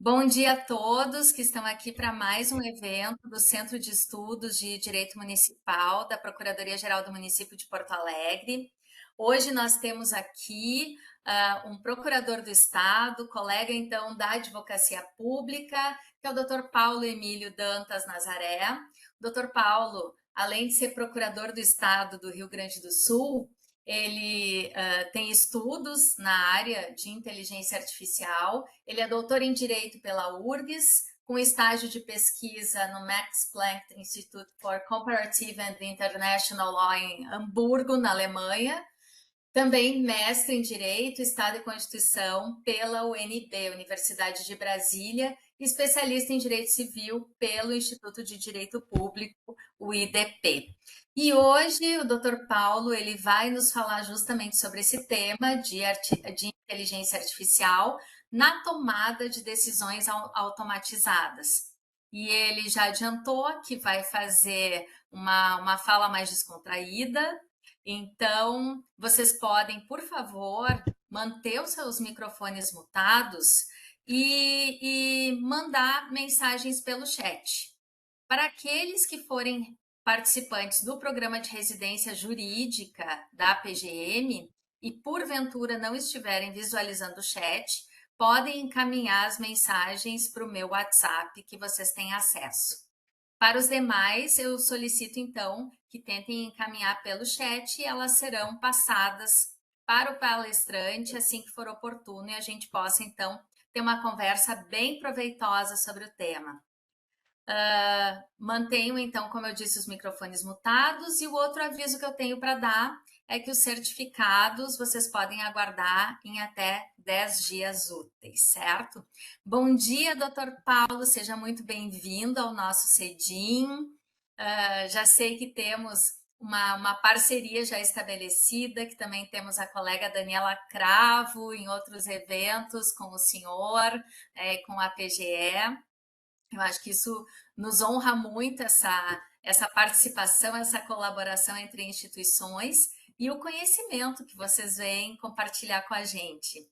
Bom dia a todos que estão aqui para mais um evento do Centro de Estudos de Direito Municipal da Procuradoria-Geral do Município de Porto Alegre. Hoje nós temos aqui um procurador do Estado, colega então da Advocacia Pública, que é o Dr. Paulo Emílio Dantas Nazaré. O Dr. Paulo, além de ser procurador do Estado do Rio Grande do Sul, ele tem estudos na área de inteligência artificial. Ele é doutor em Direito pela URGS, com estágio de pesquisa no Max Planck Institute for Comparative and International Law em Hamburgo, na Alemanha. Também mestre em Direito, Estado e Constituição pela UNB, Universidade de Brasília, e especialista em Direito Civil pelo Instituto de Direito Público, o IDP. E hoje o Dr. Paulo ele vai nos falar justamente sobre esse tema de inteligência artificial na tomada de decisões automatizadas. E ele já adiantou que vai fazer uma fala mais descontraída, então, vocês podem, por favor, manter os seus microfones mutados e mandar mensagens pelo chat. Para aqueles que forem participantes do programa de residência jurídica da PGM e porventura não estiverem visualizando o chat, podem encaminhar as mensagens para o meu WhatsApp que vocês têm acesso. Para os demais, eu solicito então que tentem encaminhar pelo chat e elas serão passadas para o palestrante assim que for oportuno e a gente possa então ter uma conversa bem proveitosa sobre o tema. Mantenho então, como eu disse, os microfones mutados e o outro aviso que eu tenho para dar é que os certificados vocês podem aguardar em até 10 dias úteis, certo? Bom dia, doutor Paulo, seja muito bem-vindo ao nosso CEDIM. Já sei que temos uma parceria já estabelecida, que também temos a colega Daniela Cravo em outros eventos com o senhor, com a PGE. Eu acho que isso nos honra muito, essa participação, essa colaboração entre instituições e o conhecimento que vocês vêm compartilhar com a gente.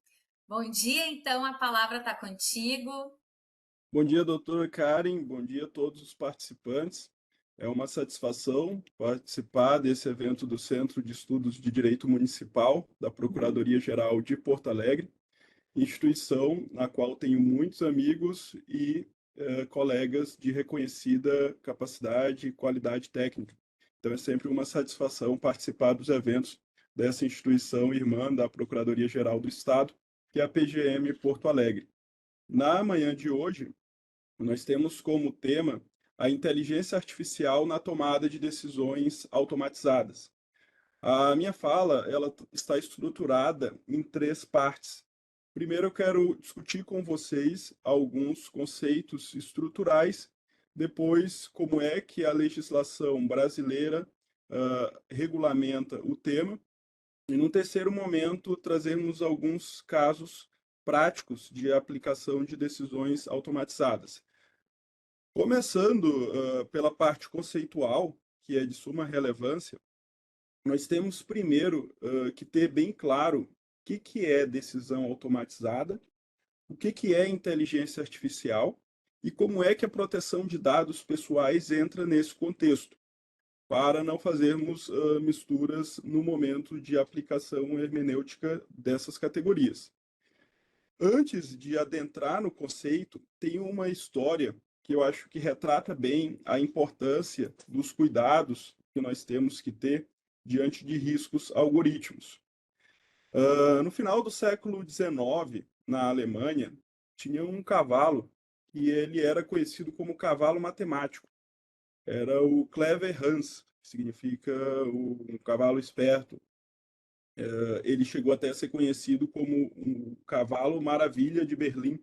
Bom dia, então, a palavra está contigo. Bom dia, doutora Karen. Bom dia a todos os participantes. É uma satisfação participar desse evento do Centro de Estudos de Direito Municipal da Procuradoria-Geral de Porto Alegre, instituição na qual tenho muitos amigos e colegas de reconhecida capacidade e qualidade técnica. Então é sempre uma satisfação participar dos eventos dessa instituição irmã da Procuradoria-Geral do Estado, que é a PGM Porto Alegre. Na manhã de hoje, nós temos como tema a inteligência artificial na tomada de decisões automatizadas. A minha fala, ela está estruturada em três partes. Primeiro, eu quero discutir com vocês alguns conceitos estruturais, depois, como é que a legislação brasileira regulamenta o tema, e no terceiro momento, trazemos alguns casos práticos de aplicação de decisões automatizadas. Começando pela parte conceitual, que é de suma relevância, nós temos primeiro que ter bem claro o que é decisão automatizada, o que é inteligência artificial e como é que a proteção de dados pessoais entra nesse contexto, para não fazermos misturas no momento de aplicação hermenêutica dessas categorias. Antes de adentrar no conceito, tem uma história que eu acho que retrata bem a importância dos cuidados que nós temos que ter diante de riscos algorítmicos. No final do século XIX, na Alemanha, tinha um cavalo que ele era conhecido como cavalo matemático. Era o Clever Hans, que significa um cavalo esperto. Ele chegou até a ser conhecido como um cavalo maravilha de Berlim,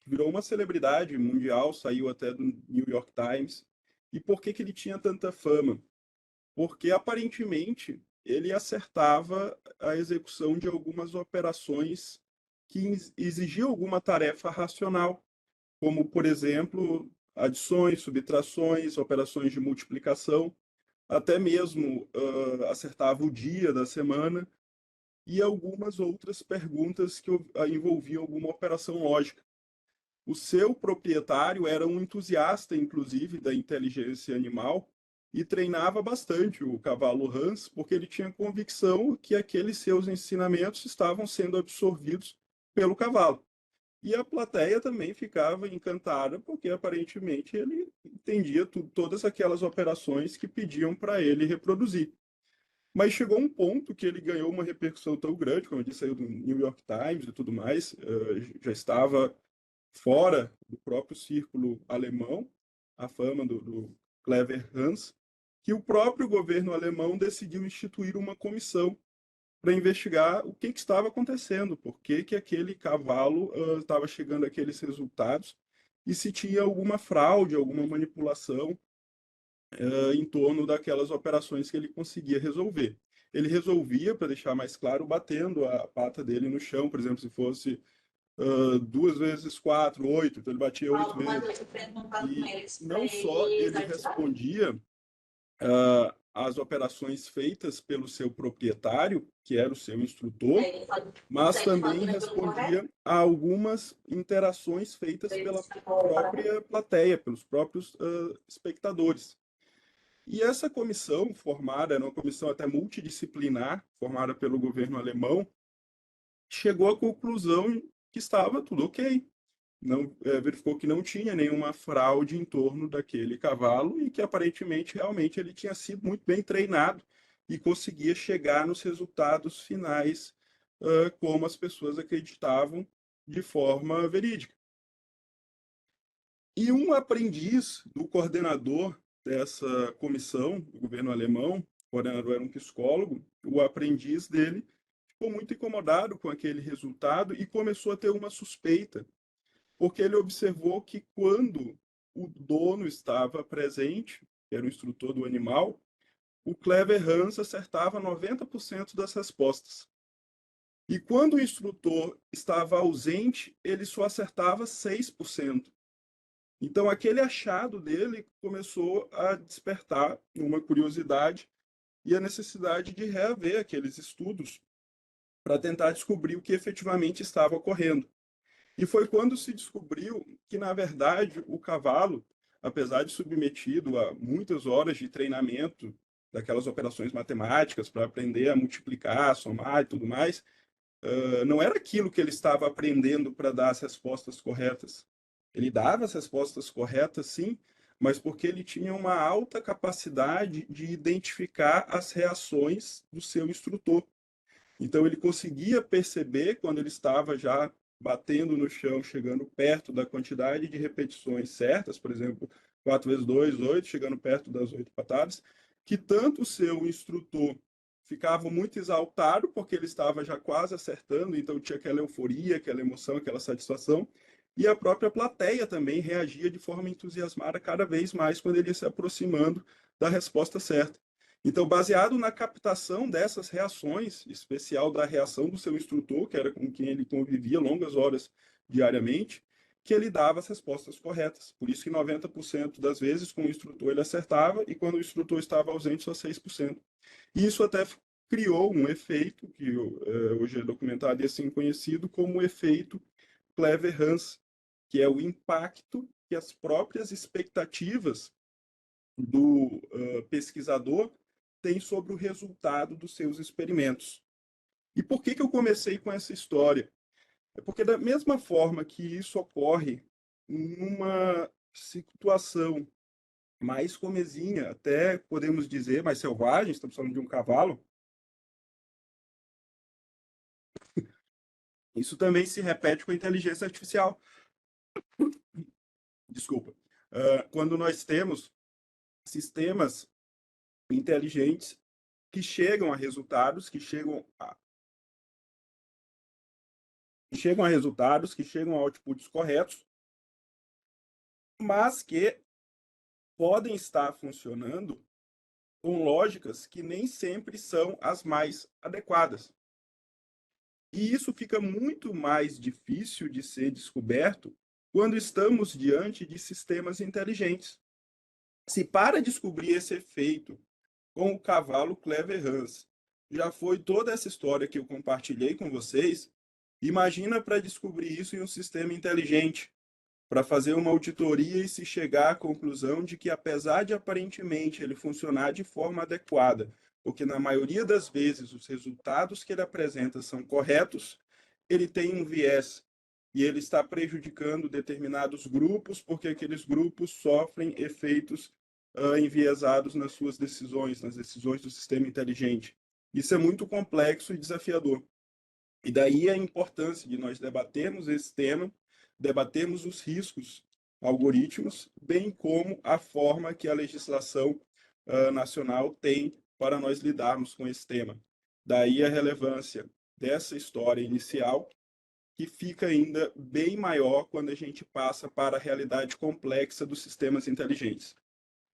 virou uma celebridade mundial, saiu até do New York Times. E por que ele tinha tanta fama? Porque aparentemente ele acertava a execução de algumas operações que exigiam alguma tarefa racional, como, por exemplo, adições, subtrações, operações de multiplicação, até mesmo acertava o dia da semana e algumas outras perguntas que envolviam alguma operação lógica. O seu proprietário era um entusiasta, inclusive, da inteligência animal e treinava bastante o cavalo Hans, porque ele tinha convicção que aqueles seus ensinamentos estavam sendo absorvidos pelo cavalo. E a plateia também ficava encantada, porque aparentemente ele entendia todas aquelas operações que pediam para ele reproduzir. Mas chegou um ponto que ele ganhou uma repercussão tão grande, como eu disse, saiu do New York Times e tudo mais, já estava fora do próprio círculo alemão, a fama do Clever Hans, que o próprio governo alemão decidiu instituir uma comissão para investigar o que estava acontecendo, por que aquele cavalo estava chegando àqueles resultados e se tinha alguma fraude, alguma manipulação em torno daquelas operações que ele conseguia resolver. Ele resolvia, para deixar mais claro, batendo a pata dele no chão, por exemplo, se fosse 2 vezes 4, 8, então ele batia 8 vezes. E não só ele respondia às operações feitas pelo seu proprietário, que era o seu instrutor, mas também respondia a algumas interações feitas pela própria plateia, pelos próprios espectadores. E essa comissão formada, era uma comissão até multidisciplinar, formada pelo governo alemão, chegou à conclusão que estava tudo ok. Não, verificou que não tinha nenhuma fraude em torno daquele cavalo e que aparentemente realmente ele tinha sido muito bem treinado e conseguia chegar nos resultados finais como as pessoas acreditavam de forma verídica. E um aprendiz do coordenador dessa comissão do governo alemão, o coordenador era um psicólogo, o aprendiz dele ficou muito incomodado com aquele resultado e começou a ter uma suspeita, porque ele observou que quando o dono estava presente, que era o instrutor do animal, o Clever Hans acertava 90% das respostas. E quando o instrutor estava ausente, ele só acertava 6%. Então, aquele achado dele começou a despertar uma curiosidade e a necessidade de reaver aqueles estudos para tentar descobrir o que efetivamente estava ocorrendo. E foi quando se descobriu que, na verdade, o cavalo, apesar de submetido a muitas horas de treinamento daquelas operações matemáticas para aprender a multiplicar, somar e tudo mais, não era aquilo que ele estava aprendendo para dar as respostas corretas. Ele dava as respostas corretas, sim, mas porque ele tinha uma alta capacidade de identificar as reações do seu instrutor. Então ele conseguia perceber quando ele estava já batendo no chão, chegando perto da quantidade de repetições certas, por exemplo, 4 vezes 2, 8, chegando perto das 8 patadas, que tanto o seu instrutor ficava muito exaltado, porque ele estava já quase acertando, então tinha aquela euforia, aquela emoção, aquela satisfação, e a própria plateia também reagia de forma entusiasmada cada vez mais quando ele ia se aproximando da resposta certa. Então, baseado na captação dessas reações, especial da reação do seu instrutor, que era com quem ele convivia longas horas diariamente, que ele dava as respostas corretas. Por isso que 90% das vezes com o instrutor ele acertava e quando o instrutor estava ausente só 6%. E isso até criou um efeito que hoje é documentado e assim conhecido como o efeito Clever-Hans, que é o impacto que as próprias expectativas do pesquisador tem sobre o resultado dos seus experimentos. E por que eu comecei com essa história? É porque, da mesma forma que isso ocorre numa situação mais comezinha, até podemos dizer mais selvagem, estamos falando de um cavalo, isso também se repete com a inteligência artificial. Desculpa. Quando nós temos sistemas inteligentes que chegam a resultados, que chegam a outputs corretos, mas que podem estar funcionando com lógicas que nem sempre são as mais adequadas. E isso fica muito mais difícil de ser descoberto quando estamos diante de sistemas inteligentes. Se para descobrir esse efeito com o cavalo Clever Hans já foi toda essa história que eu compartilhei com vocês, imagina para descobrir isso em um sistema inteligente. para fazer uma auditoria e se chegar à conclusão de que, apesar de aparentemente ele funcionar de forma adequada, porque na maioria das vezes os resultados que ele apresenta são corretos, ele tem um viés e ele está prejudicando determinados grupos, porque aqueles grupos sofrem efeitos enviesados nas suas decisões, nas decisões do sistema inteligente. Isso é muito complexo e desafiador. E daí a importância de nós debatermos esse tema, debatermos os riscos algorítmicos, bem como a forma que a legislação nacional tem para nós lidarmos com esse tema. Daí a relevância dessa história inicial, que fica ainda bem maior quando a gente passa para a realidade complexa dos sistemas inteligentes.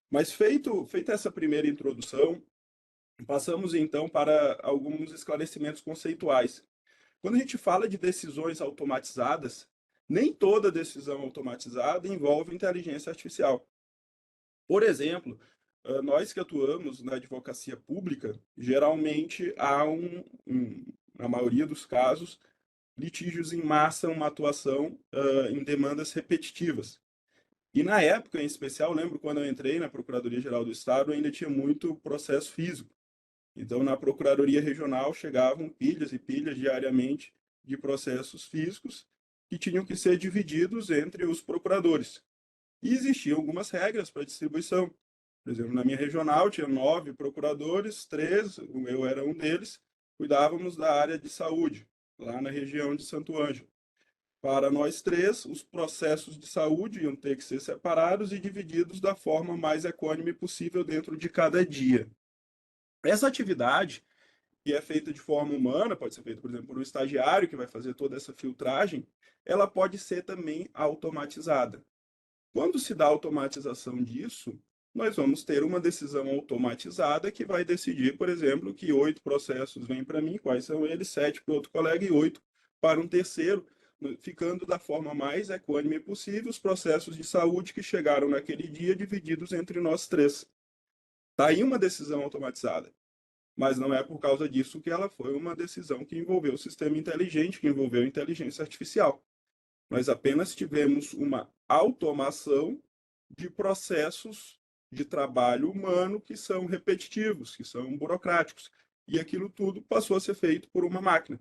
Mas feita essa primeira introdução, passamos então para alguns esclarecimentos conceituais. Quando a gente fala de decisões automatizadas, nem toda decisão automatizada envolve inteligência artificial. Por exemplo, nós que atuamos na advocacia pública, geralmente há na maioria dos casos, litígios em massa, uma atuação em demandas repetitivas. E na época, em especial, lembro quando eu entrei na Procuradoria-Geral do Estado, ainda tinha muito processo físico. Então, na Procuradoria Regional chegavam pilhas e pilhas diariamente de processos físicos que tinham que ser divididos entre os procuradores. E existiam algumas regras para distribuição. Por exemplo, na minha regional tinha 9 procuradores, 3, eu era um deles, cuidávamos da área de saúde, lá na região de Santo Ângelo. Para nós três, os processos de saúde iam ter que ser separados e divididos da forma mais equânime possível dentro de cada dia. Essa atividade, que é feita de forma humana, pode ser feita, por exemplo, por um estagiário que vai fazer toda essa filtragem, ela pode ser também automatizada. Quando se dá automatização disso, nós vamos ter uma decisão automatizada que vai decidir, por exemplo, que 8 processos vêm para mim, quais são eles, 7 para outro colega e 8 para um terceiro, ficando da forma mais equânime possível os processos de saúde que chegaram naquele dia divididos entre nós três. Está aí uma decisão automatizada. Mas não é por causa disso que ela foi uma decisão que envolveu o sistema inteligente, que envolveu inteligência artificial. Nós apenas tivemos uma automação de processos de trabalho humano que são repetitivos, que são burocráticos. E aquilo tudo passou a ser feito por uma máquina.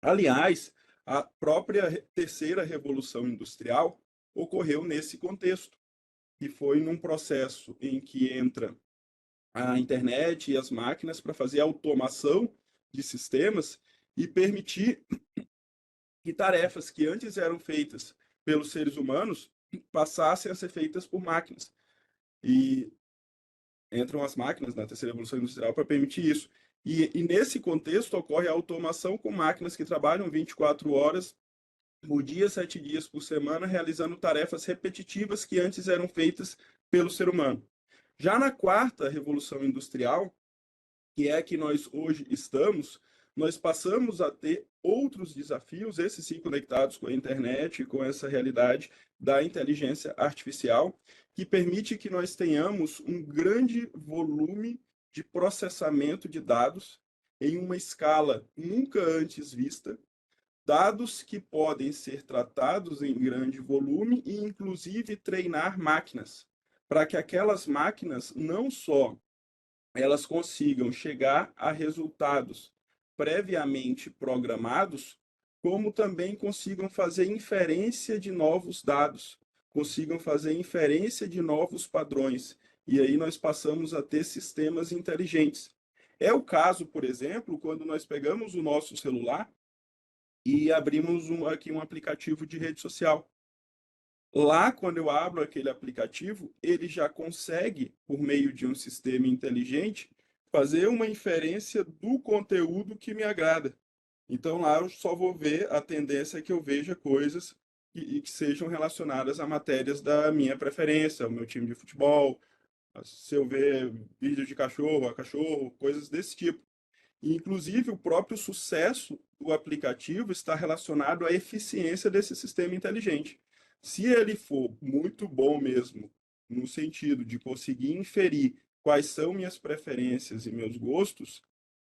Aliás, a própria terceira revolução industrial ocorreu nesse contexto, que foi num processo em que entra a internet e as máquinas para fazer automação de sistemas e permitir que tarefas que antes eram feitas pelos seres humanos passassem a ser feitas por máquinas. E entram as máquinas na terceira revolução industrial para permitir isso. E nesse contexto ocorre a automação com máquinas que trabalham 24 horas por dia, 7 dias por semana, realizando tarefas repetitivas que antes eram feitas pelo ser humano. Já na quarta revolução industrial, que é a que nós hoje estamos, nós passamos a ter outros desafios, esses sim conectados com a internet e com essa realidade da inteligência artificial, que permite que nós tenhamos um grande volume de processamento de dados em uma escala nunca antes vista, dados que podem ser tratados em grande volume e, inclusive, treinar máquinas, para que aquelas máquinas não só elas consigam chegar a resultados previamente programados, como também consigam fazer inferência de novos dados, consigam fazer inferência de novos padrões. E aí nós passamos a ter sistemas inteligentes. É o caso, por exemplo, quando nós pegamos o nosso celular e abrimos aqui um aplicativo de rede social. Lá, quando eu abro aquele aplicativo, ele já consegue, por meio de um sistema inteligente, fazer uma inferência do conteúdo que me agrada. Então, lá eu só vou ver, a tendência é que eu veja coisas que sejam relacionadas a matérias da minha preferência, ao meu time de futebol, se eu ver vídeo de cachorro, a cachorro, coisas desse tipo. E, inclusive, o próprio sucesso do aplicativo está relacionado à eficiência desse sistema inteligente. Se ele for muito bom mesmo, no sentido de conseguir inferir quais são minhas preferências e meus gostos,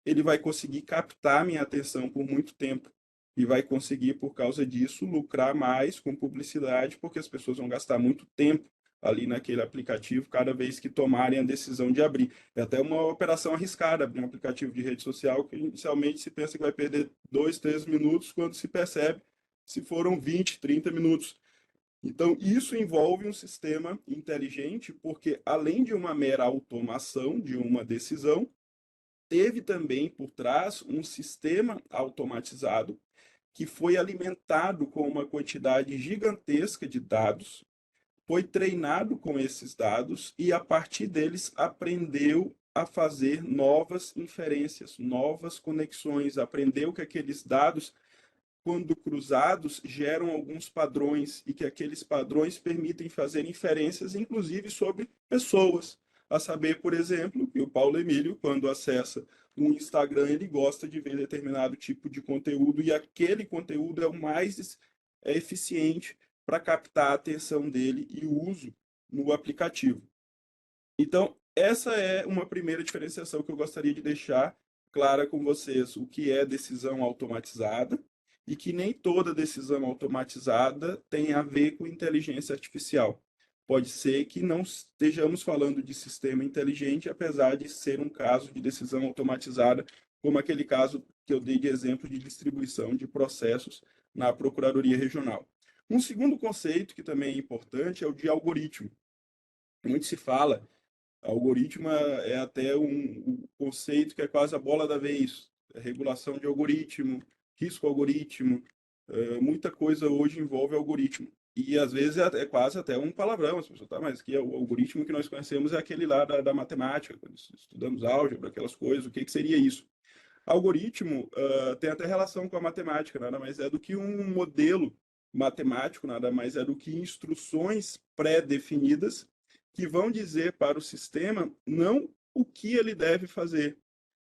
ele vai conseguir captar minha atenção por muito tempo. e vai conseguir, por causa disso, lucrar mais com publicidade, porque as pessoas vão gastar muito tempo ali naquele aplicativo cada vez que tomarem a decisão de abrir. É até uma operação arriscada abrir um aplicativo de rede social que inicialmente se pensa que vai perder 2, 3 minutos, quando se percebe se foram 20, 30 minutos. Então, isso envolve um sistema inteligente, porque além de uma mera automação de uma decisão, teve também por trás um sistema automatizado que foi alimentado com uma quantidade gigantesca de dados, foi treinado com esses dados e, a partir deles, aprendeu a fazer novas inferências, novas conexões, aprendeu que aqueles dados, quando cruzados, geram alguns padrões e que aqueles padrões permitem fazer inferências, inclusive sobre pessoas. A saber, por exemplo, que o Paulo Emílio, quando acessa o Instagram, ele gosta de ver determinado tipo de conteúdo e aquele conteúdo é o mais eficiente para captar a atenção dele e o uso no aplicativo. Então, essa é uma primeira diferenciação que eu gostaria de deixar clara com vocês, o que é decisão automatizada e que nem toda decisão automatizada tem a ver com inteligência artificial. Pode ser que não estejamos falando de sistema inteligente, apesar de ser um caso de decisão automatizada, como aquele caso que eu dei de exemplo de distribuição de processos na Procuradoria Regional. Um segundo conceito que também é importante é o de algoritmo. Muito se fala, algoritmo é até um conceito que é quase a bola da vez, regulação de algoritmo, risco algoritmo, muita coisa hoje envolve algoritmo. E às vezes é quase até um palavrão, as pessoas, tá, mas que o algoritmo que nós conhecemos é aquele lá da matemática, quando estudamos álgebra, aquelas coisas, o que seria isso? Algoritmo tem até relação com a matemática, nada mais é do que um modelo matemático, nada mais é do que instruções pré-definidas que vão dizer para o sistema não o que ele deve fazer,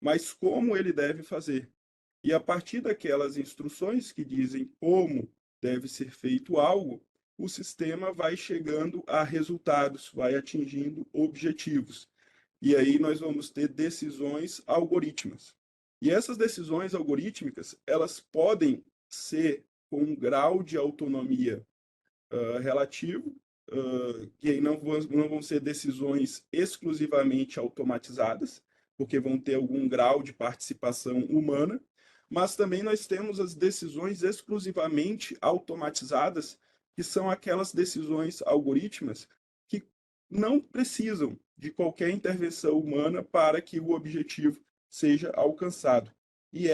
mas como ele deve fazer. E a partir daquelas instruções que dizem como deve ser feito algo, o sistema vai chegando a resultados, vai atingindo objetivos. E aí nós vamos ter decisões algorítmicas. E essas decisões algorítmicas, elas podem ser com um grau de autonomia relativo, que aí não vão ser decisões exclusivamente automatizadas, porque vão ter algum grau de participação humana, mas também nós temos as decisões exclusivamente automatizadas, que são aquelas decisões algorítmicas que não precisam de qualquer intervenção humana para que o objetivo seja alcançado. E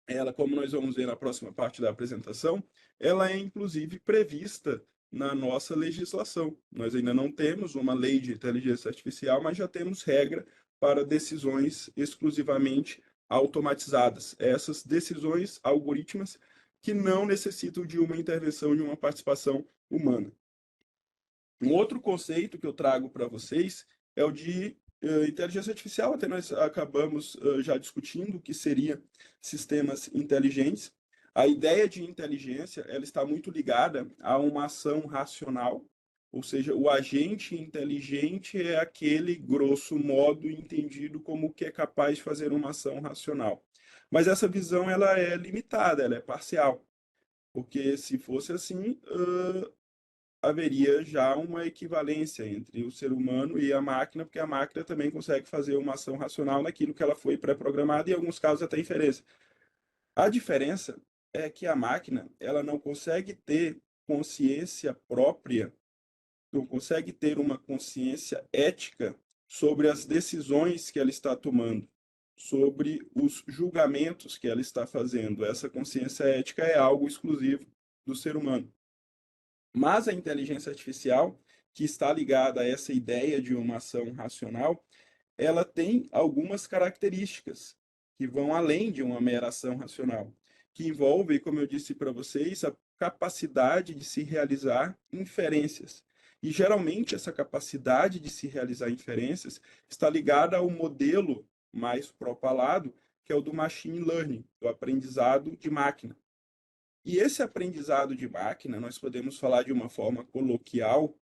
ela, como nós vamos ver na próxima parte da apresentação, ela é inclusive prevista na nossa legislação. Nós ainda não temos uma lei de inteligência artificial, mas já temos regra para decisões exclusivamente automatizadas. Essas decisões algorítmicas que não necessitam de uma intervenção, de uma participação humana. Um outro conceito que eu trago para vocês é o de inteligência artificial. Até nós acabamos já discutindo o que seria sistemas inteligentes. A ideia de inteligência ela está muito ligada a uma ação racional, ou seja, o agente inteligente é aquele, grosso modo, entendido como que é capaz de fazer uma ação racional. Mas essa visão ela é limitada, ela é parcial, porque se fosse assim, haveria já uma equivalência entre o ser humano e a máquina, porque a máquina também consegue fazer uma ação racional naquilo que ela foi pré-programada e, em alguns casos, até inferência. A diferença é que a máquina ela não consegue ter consciência própria, não consegue ter uma consciência ética sobre as decisões que ela está tomando, sobre os julgamentos que ela está fazendo. Essa consciência ética é algo exclusivo do ser humano. Mas a inteligência artificial, que está ligada a essa ideia de uma ação racional, ela tem algumas características que vão além de uma mera ação racional, que envolvem, como eu disse para vocês, a capacidade de se realizar inferências. E geralmente essa capacidade de se realizar inferências está ligada ao modelo mais propalado, que é o do machine learning, do aprendizado de máquina. E esse aprendizado de máquina, nós podemos falar de uma forma coloquial,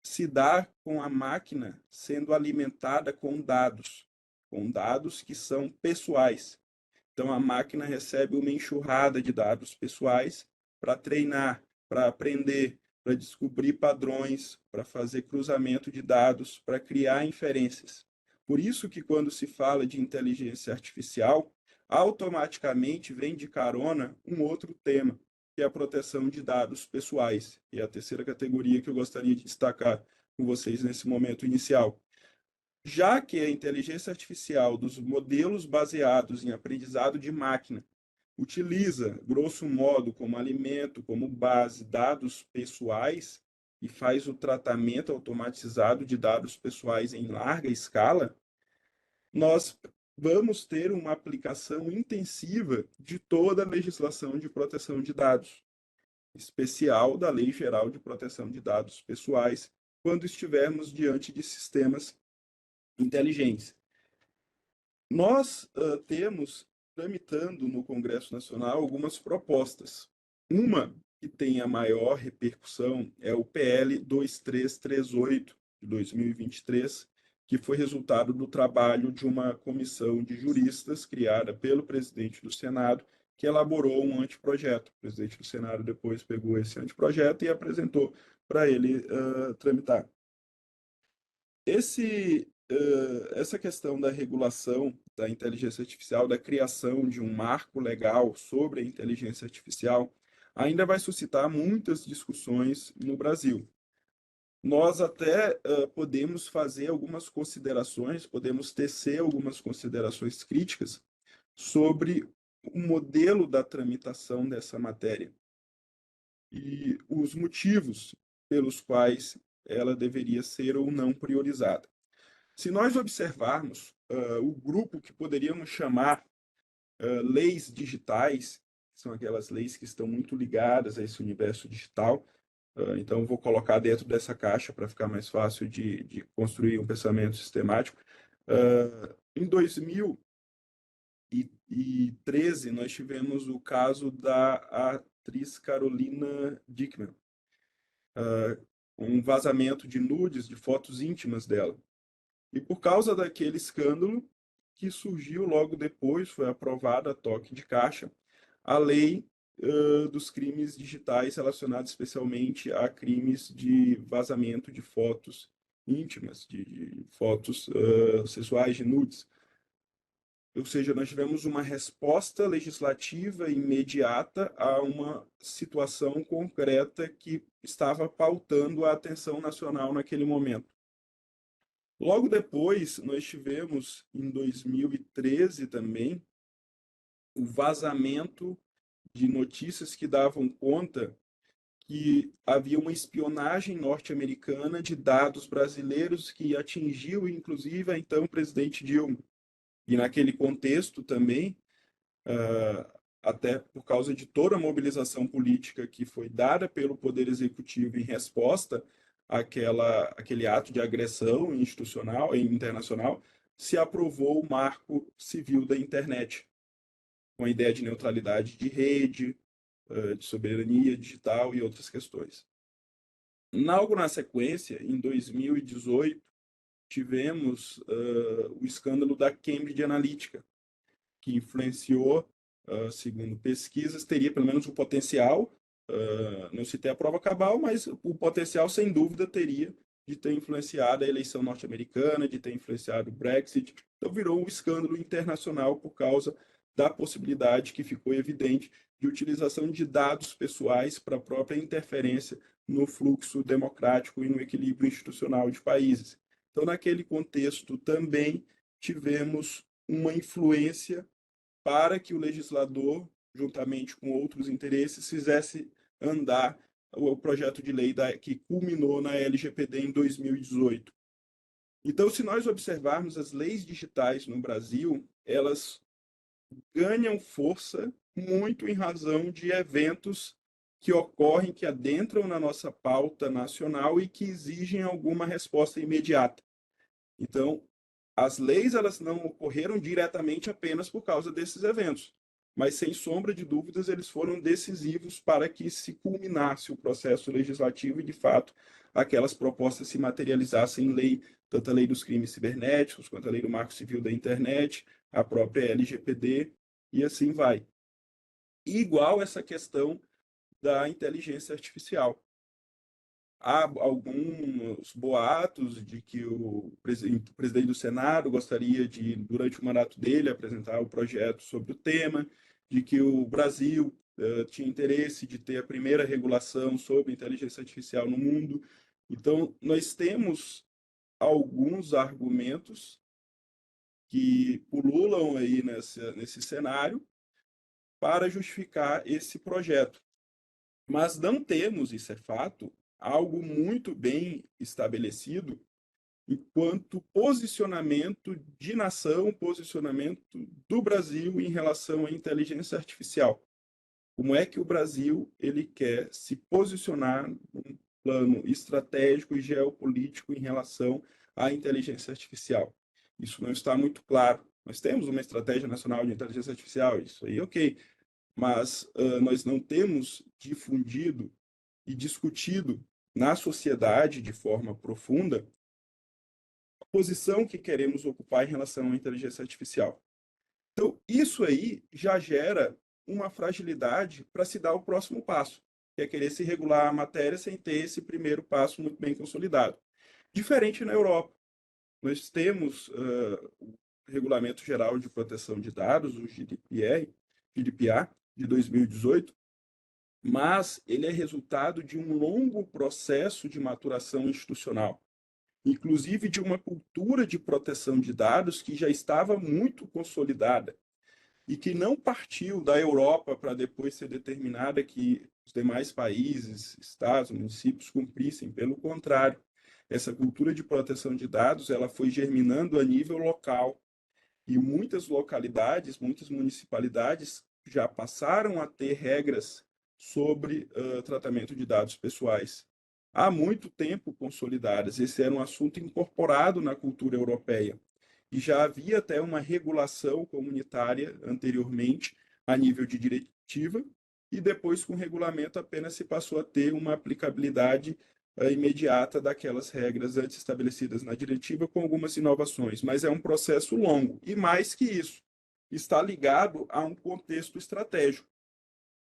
se dá com a máquina sendo alimentada com dados que são pessoais. Então, a máquina recebe uma enxurrada de dados pessoais para treinar, para aprender, para descobrir padrões, para fazer cruzamento de dados, para criar inferências. Por isso que quando se fala de inteligência artificial, automaticamente vem de carona um outro tema, que é a proteção de dados pessoais, e é a terceira categoria que eu gostaria de destacar com vocês nesse momento inicial. Já que a inteligência artificial dos modelos baseados em aprendizado de máquina utiliza, grosso modo, como alimento, como base, dados pessoais e faz o tratamento automatizado de dados pessoais em larga escala, nós vamos ter uma aplicação intensiva de toda a legislação de proteção de dados, especial da Lei Geral de Proteção de Dados Pessoais, quando estivermos diante de sistemas inteligentes. Nós temos, tramitando no Congresso Nacional, algumas propostas. Uma que tem a maior repercussão é o PL 2338 de 2023, que foi resultado do trabalho de uma comissão de juristas criada pelo presidente do Senado, que elaborou um anteprojeto. O presidente do Senado depois pegou esse anteprojeto e apresentou para ele tramitar. Essa questão da regulação da inteligência artificial, da criação de um marco legal sobre a inteligência artificial, ainda vai suscitar muitas discussões no Brasil. Nós até podemos fazer algumas considerações, podemos tecer algumas considerações críticas sobre o modelo da tramitação dessa matéria e os motivos pelos quais ela deveria ser ou não priorizada. Se nós observarmos o grupo que poderíamos chamar leis digitais, que são aquelas leis que estão muito ligadas a esse universo digital, então vou colocar dentro dessa caixa para ficar mais fácil de construir um pensamento sistemático. Em 2013, nós tivemos o caso da atriz Carolina Dickman, um vazamento de nudes, de fotos íntimas dela. E por causa daquele escândalo que surgiu logo depois, foi aprovada a toque de caixa, a lei dos crimes digitais relacionados especialmente a crimes de vazamento de fotos íntimas, de fotos sexuais, de nudes. Ou seja, nós tivemos uma resposta legislativa imediata a uma situação concreta que estava pautando a atenção nacional naquele momento. Logo depois, nós tivemos, em 2013 também, o vazamento de notícias que davam conta que havia uma espionagem norte-americana de dados brasileiros que atingiu, inclusive, a então presidente Dilma. E naquele contexto também, até por causa de toda a mobilização política que foi dada pelo Poder Executivo em resposta àquele ato de agressão institucional e internacional, se aprovou o Marco Civil da Internet, com a ideia de neutralidade de rede, de soberania digital e outras questões. Logo na sequência, em 2018, tivemos o escândalo da Cambridge Analytica, que influenciou, segundo pesquisas, teria pelo menos o potencial, não citei a prova cabal, mas o potencial, sem dúvida, teria de ter influenciado a eleição norte-americana, de ter influenciado o Brexit. Então, virou um escândalo internacional por causa da possibilidade que ficou evidente de utilização de dados pessoais para a própria interferência no fluxo democrático e no equilíbrio institucional de países. Então, naquele contexto, também tivemos uma influência para que o legislador, juntamente com outros interesses, fizesse andar o projeto de lei que culminou na LGPD em 2018. Então, se nós observarmos as leis digitais no Brasil, elas ganham força muito em razão de eventos que ocorrem, que adentram na nossa pauta nacional e que exigem alguma resposta imediata. Então, as leis elas não ocorreram diretamente apenas por causa desses eventos, mas sem sombra de dúvidas eles foram decisivos para que se culminasse o processo legislativo e, de fato, aquelas propostas se materializassem em lei, tanto a lei dos crimes cibernéticos, quanto a lei do Marco Civil da Internet, a própria LGPD e assim vai. E igual essa questão da inteligência artificial. Há alguns boatos de que o presidente do Senado gostaria de, durante o mandato dele, apresentar o projeto sobre o tema, de que o Brasil tinha interesse de ter a primeira regulação sobre inteligência artificial no mundo. Então, nós temos alguns argumentos que pululam aí nesse cenário para justificar esse projeto. Mas não temos, isso é fato, algo muito bem estabelecido enquanto posicionamento de nação, posicionamento do Brasil em relação à inteligência artificial. Como é que o Brasil ele quer se posicionar num plano estratégico e geopolítico em relação à inteligência artificial? Isso não está muito claro. Nós temos uma estratégia nacional de inteligência artificial, isso aí, ok, mas nós não temos difundido e discutido na sociedade de forma profunda a posição que queremos ocupar em relação à inteligência artificial. Então, isso aí já gera uma fragilidade para se dar o próximo passo, que é querer se regular a matéria sem ter esse primeiro passo muito bem consolidado. Diferente na Europa. Nós temos o Regulamento Geral de Proteção de Dados, o GDPR, de 2018, mas ele é resultado de um longo processo de maturação institucional, inclusive de uma cultura de proteção de dados que já estava muito consolidada e que não partiu da Europa para depois ser determinada que os demais países, estados, municípios cumprissem. Pelo contrário, essa cultura de proteção de dados ela foi germinando a nível local e muitas localidades, muitas municipalidades já passaram a ter regras sobre tratamento de dados pessoais. Há muito tempo consolidadas. Esse era um assunto incorporado na cultura europeia. E já havia até uma regulação comunitária anteriormente, a nível de diretiva, e depois, com o regulamento, apenas se passou a ter uma aplicabilidade imediata daquelas regras antes estabelecidas na diretiva, com algumas inovações. Mas é um processo longo. E mais que isso, está ligado a um contexto estratégico.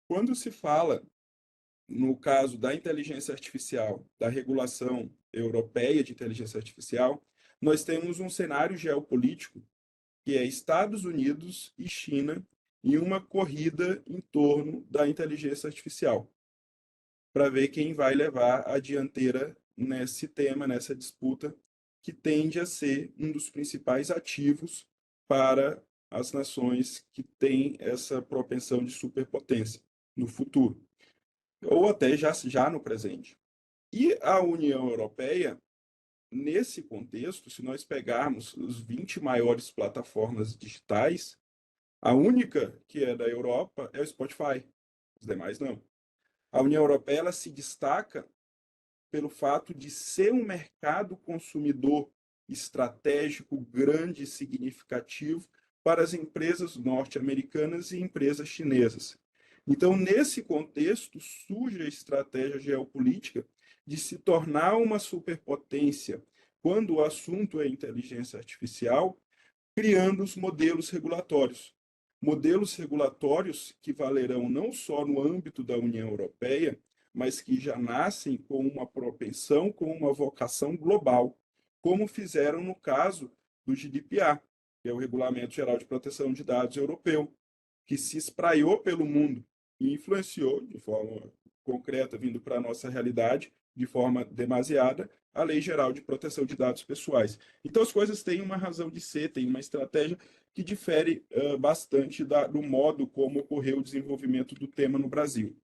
Quando se fala, no caso da inteligência artificial, da regulação europeia de inteligência artificial, nós temos um cenário geopolítico que é Estados Unidos e China em uma corrida em torno da inteligência artificial, para ver quem vai levar a dianteira nesse tema, nessa disputa, que tende a ser um dos principais ativos para as nações que têm essa propensão de superpotência no futuro, ou até já no presente. E a União Europeia, nesse contexto, se nós pegarmos os 20 maiores plataformas digitais, a única que é da Europa é o Spotify, os demais não. A União Europeia ela se destaca pelo fato de ser um mercado consumidor estratégico, grande e significativo para as empresas norte-americanas e empresas chinesas. Então, nesse contexto, surge a estratégia geopolítica de se tornar uma superpotência quando o assunto é inteligência artificial, criando os modelos regulatórios. Modelos regulatórios que valerão não só no âmbito da União Europeia, mas que já nascem com uma propensão, com uma vocação global, como fizeram no caso do GDPR, que é o Regulamento Geral de Proteção de Dados Europeu, que se espraiou pelo mundo e influenciou de forma concreta, vindo para a nossa realidade, de forma demasiada, a Lei Geral de Proteção de Dados Pessoais. Então, as coisas têm uma razão de ser, têm uma estratégia que difere bastante do modo como ocorreu o desenvolvimento do tema no Brasil.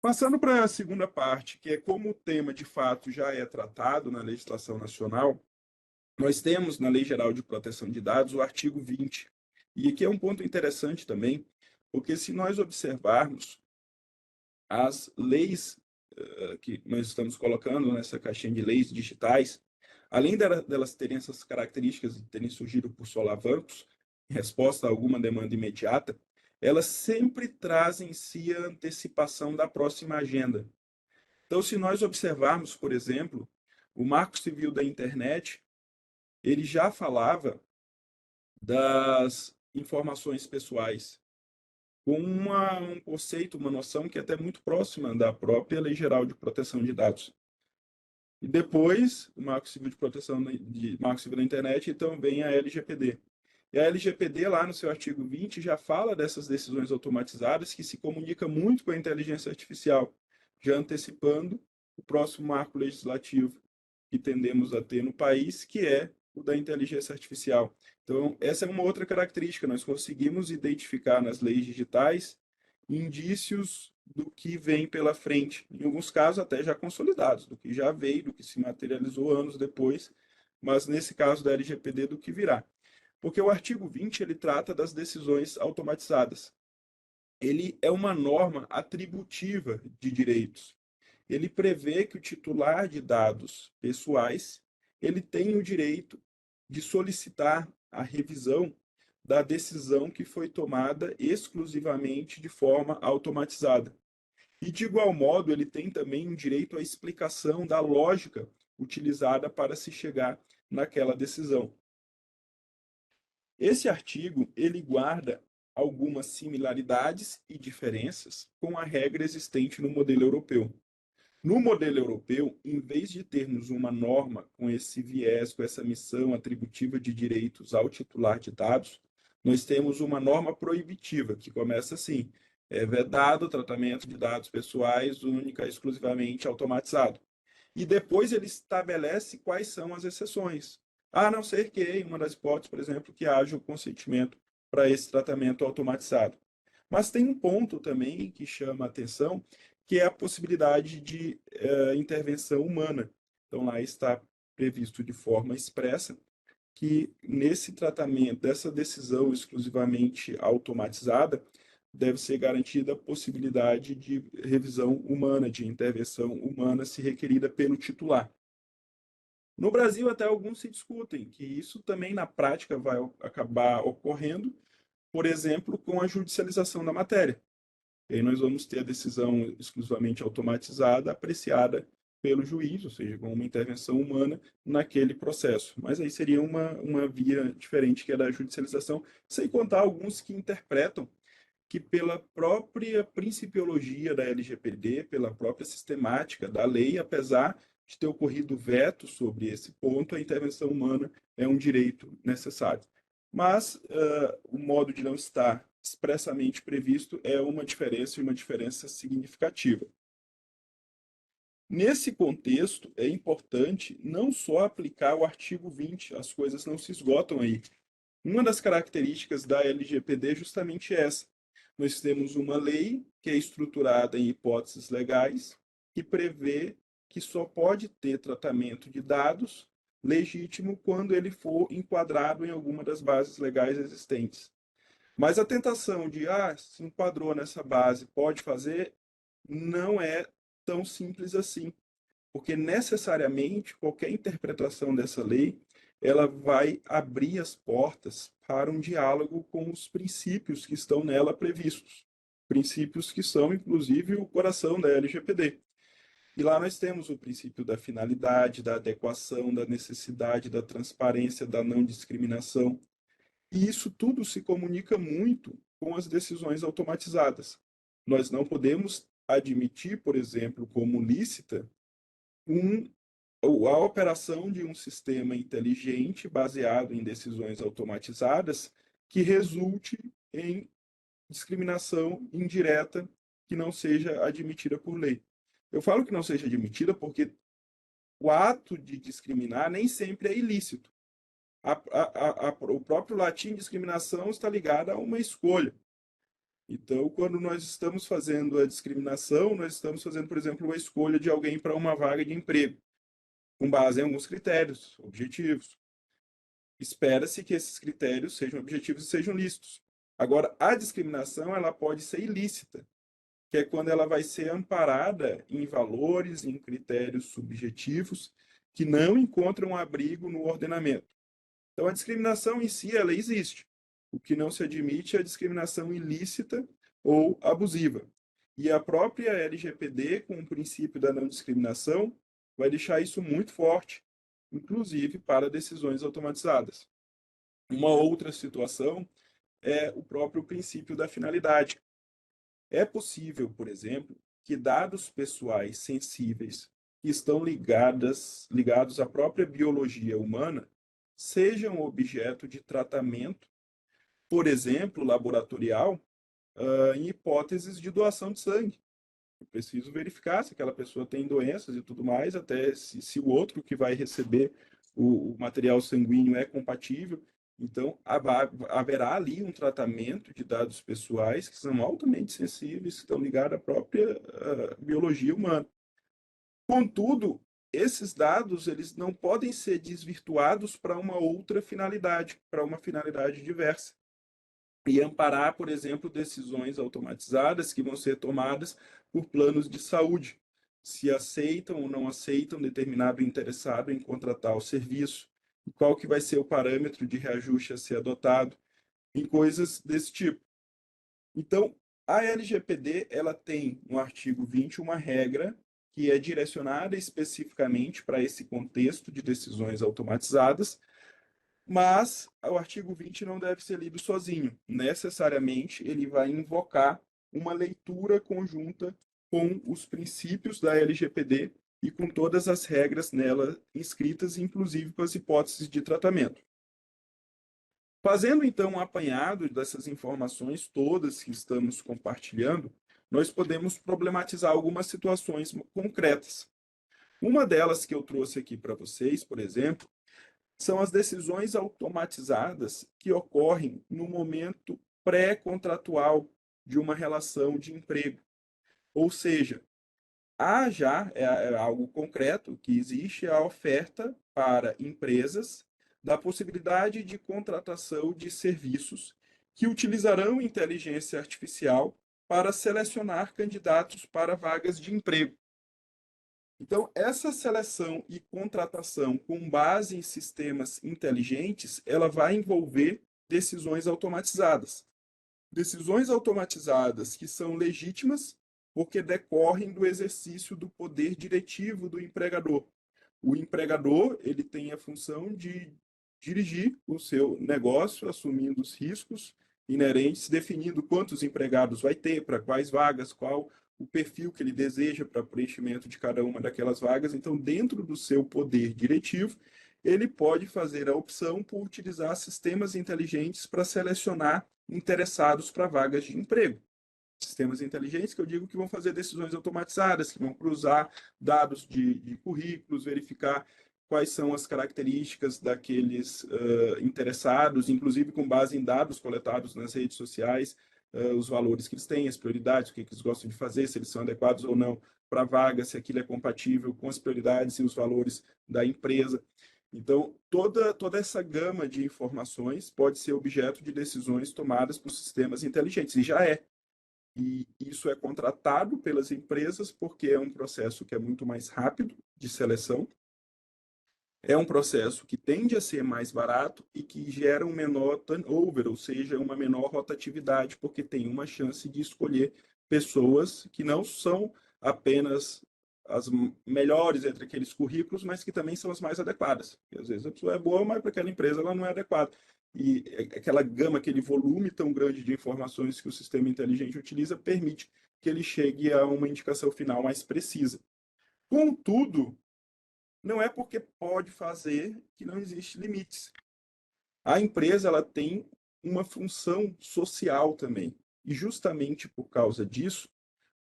Passando para a segunda parte, que é como o tema de fato já é tratado na legislação nacional, nós temos na Lei Geral de Proteção de Dados o artigo 20. E aqui é um ponto interessante também, porque se nós observarmos as leis que nós estamos colocando nessa caixinha de leis digitais, além delas terem essas características de terem surgido por solavancos, em resposta a alguma demanda imediata, elas sempre trazem em si a antecipação da próxima agenda. Então, se nós observarmos, por exemplo, o Marco Civil da Internet, ele já falava das informações pessoais, com um conceito, uma noção que é até muito próxima da própria Lei Geral de Proteção de Dados. E depois, o Marco Civil de Proteção Marco Civil da Internet, então vem a LGPD. E a LGPD, lá no seu artigo 20, já fala dessas decisões automatizadas que se comunica muito com a inteligência artificial, já antecipando o próximo marco legislativo que tendemos a ter no país, que é o da inteligência artificial. Então, essa é uma outra característica, nós conseguimos identificar nas leis digitais indícios do que vem pela frente, em alguns casos até já consolidados, do que já veio, do que se materializou anos depois, mas nesse caso da LGPD, do que virá. Porque o artigo 20 ele trata das decisões automatizadas. Ele é uma norma atributiva de direitos. Ele prevê que o titular de dados pessoais ele tem o direito de solicitar a revisão da decisão que foi tomada exclusivamente de forma automatizada. E, de igual modo, ele tem também um direito à explicação da lógica utilizada para se chegar naquela decisão. Esse artigo ele guarda algumas similaridades e diferenças com a regra existente no modelo europeu. No modelo europeu, em vez de termos uma norma com esse viés, com essa missão atributiva de direitos ao titular de dados, nós temos uma norma proibitiva, que começa assim: é vedado o tratamento de dados pessoais única e exclusivamente automatizado. E depois ele estabelece quais são as exceções. A não ser que, em uma das hipóteses, por exemplo, que haja o consentimento para esse tratamento automatizado. Mas tem um ponto também que chama a atenção, que é a possibilidade de intervenção humana. Então, lá está previsto de forma expressa que nesse tratamento, dessa decisão exclusivamente automatizada, deve ser garantida a possibilidade de revisão humana, de intervenção humana, se requerida pelo titular. No Brasil, até alguns se discutem que isso também na prática vai acabar ocorrendo, por exemplo, com a judicialização da matéria. E aí nós vamos ter a decisão exclusivamente automatizada, apreciada pelo juiz, ou seja, com uma intervenção humana naquele processo. Mas aí seria uma via diferente, que é da judicialização, sem contar alguns que interpretam que pela própria principiologia da LGPD, pela própria sistemática da lei, apesar de ter ocorrido veto sobre esse ponto, a intervenção humana é um direito necessário. Mas o modo de não estar expressamente previsto é uma diferença, e uma diferença significativa. Nesse contexto, é importante não só aplicar o artigo 20, as coisas não se esgotam aí. Uma das características da LGPD é justamente essa. Nós temos uma lei que é estruturada em hipóteses legais, que prevê que só pode ter tratamento de dados legítimo quando ele for enquadrado em alguma das bases legais existentes. Mas a tentação de, se enquadrou nessa base, pode fazer, não é tão simples assim, porque necessariamente qualquer interpretação dessa lei, ela vai abrir as portas para um diálogo com os princípios que estão nela previstos, princípios que são, inclusive, o coração da LGPD. E lá nós temos o princípio da finalidade, da adequação, da necessidade, da transparência, da não discriminação. E isso tudo se comunica muito com as decisões automatizadas. Nós não podemos admitir, por exemplo, como lícita a operação de um sistema inteligente baseado em decisões automatizadas que resulte em discriminação indireta que não seja admitida por lei. Eu falo que não seja admitida porque o ato de discriminar nem sempre é ilícito. O próprio latim discriminação está ligado a uma escolha. Então, quando nós estamos fazendo a discriminação, nós estamos fazendo, por exemplo, uma escolha de alguém para uma vaga de emprego, com base em alguns critérios objetivos. Espera-se que esses critérios sejam objetivos e sejam lícitos. Agora, a discriminação ela pode ser ilícita, que é quando ela vai ser amparada em valores, em critérios subjetivos que não encontram abrigo no ordenamento. Então, a discriminação em si, ela existe. O que não se admite é a discriminação ilícita ou abusiva. E a própria LGPD, com o princípio da não discriminação, vai deixar isso muito forte, inclusive para decisões automatizadas. Uma outra situação é o próprio princípio da finalidade. É possível, por exemplo, que dados pessoais sensíveis que estão ligados à própria biologia humana sejam objeto de tratamento, por exemplo, laboratorial, em hipóteses de doação de sangue. Eu preciso verificar se aquela pessoa tem doenças e tudo mais, até se o outro que vai receber o material sanguíneo é compatível. Então, haverá ali um tratamento de dados pessoais que são altamente sensíveis, que estão ligados à própria biologia humana. Contudo, esses dados eles não podem ser desvirtuados para uma outra finalidade, para uma finalidade diversa e amparar, por exemplo, decisões automatizadas que vão ser tomadas por planos de saúde, se aceitam ou não aceitam determinado interessado em contratar o serviço, e qual que vai ser o parâmetro de reajuste a ser adotado, em coisas desse tipo. Então, a LGPD ela tem no artigo 20 uma regra que é direcionada especificamente para esse contexto de decisões automatizadas, mas o artigo 20 não deve ser lido sozinho. Necessariamente, ele vai invocar uma leitura conjunta com os princípios da LGPD e com todas as regras nela inscritas, inclusive com as hipóteses de tratamento. Fazendo então um apanhado dessas informações todas que estamos compartilhando, nós podemos problematizar algumas situações concretas. Uma delas que eu trouxe aqui para vocês, por exemplo, são as decisões automatizadas que ocorrem no momento pré-contratual de uma relação de emprego. Ou seja, há já é algo concreto que existe a oferta para empresas da possibilidade de contratação de serviços que utilizarão inteligência artificial para selecionar candidatos para vagas de emprego. Então, essa seleção e contratação com base em sistemas inteligentes, ela vai envolver decisões automatizadas. Decisões automatizadas que são legítimas porque decorrem do exercício do poder diretivo do empregador. O empregador, ele tem a função de dirigir o seu negócio, assumindo os riscos inerentes, definindo quantos empregados vai ter, para quais vagas, qual o perfil que ele deseja para preenchimento de cada uma daquelas vagas. Então, dentro do seu poder diretivo, ele pode fazer a opção por utilizar sistemas inteligentes para selecionar interessados para vagas de emprego. Sistemas inteligentes que eu digo que vão fazer decisões automatizadas, que vão cruzar dados de currículos, verificar quais são as características daqueles interessados, inclusive com base em dados coletados nas redes sociais, os valores que eles têm, as prioridades, o que eles gostam de fazer, se eles são adequados ou não para a vaga, se aquilo é compatível com as prioridades e os valores da empresa. Então, toda essa gama de informações pode ser objeto de decisões tomadas por sistemas inteligentes, e já é. E isso é contratado pelas empresas porque é um processo que é muito mais rápido de seleção, é um processo que tende a ser mais barato e que gera um menor turnover, ou seja, uma menor rotatividade, porque tem uma chance de escolher pessoas que não são apenas as melhores entre aqueles currículos, mas que também são as mais adequadas. E, às vezes a pessoa é boa, mas para aquela empresa ela não é adequada. E aquela gama, aquele volume tão grande de informações que o sistema inteligente utiliza permite que ele chegue a uma indicação final mais precisa. Contudo, não é porque pode fazer que não existe limites. A empresa ela tem uma função social também. E justamente por causa disso,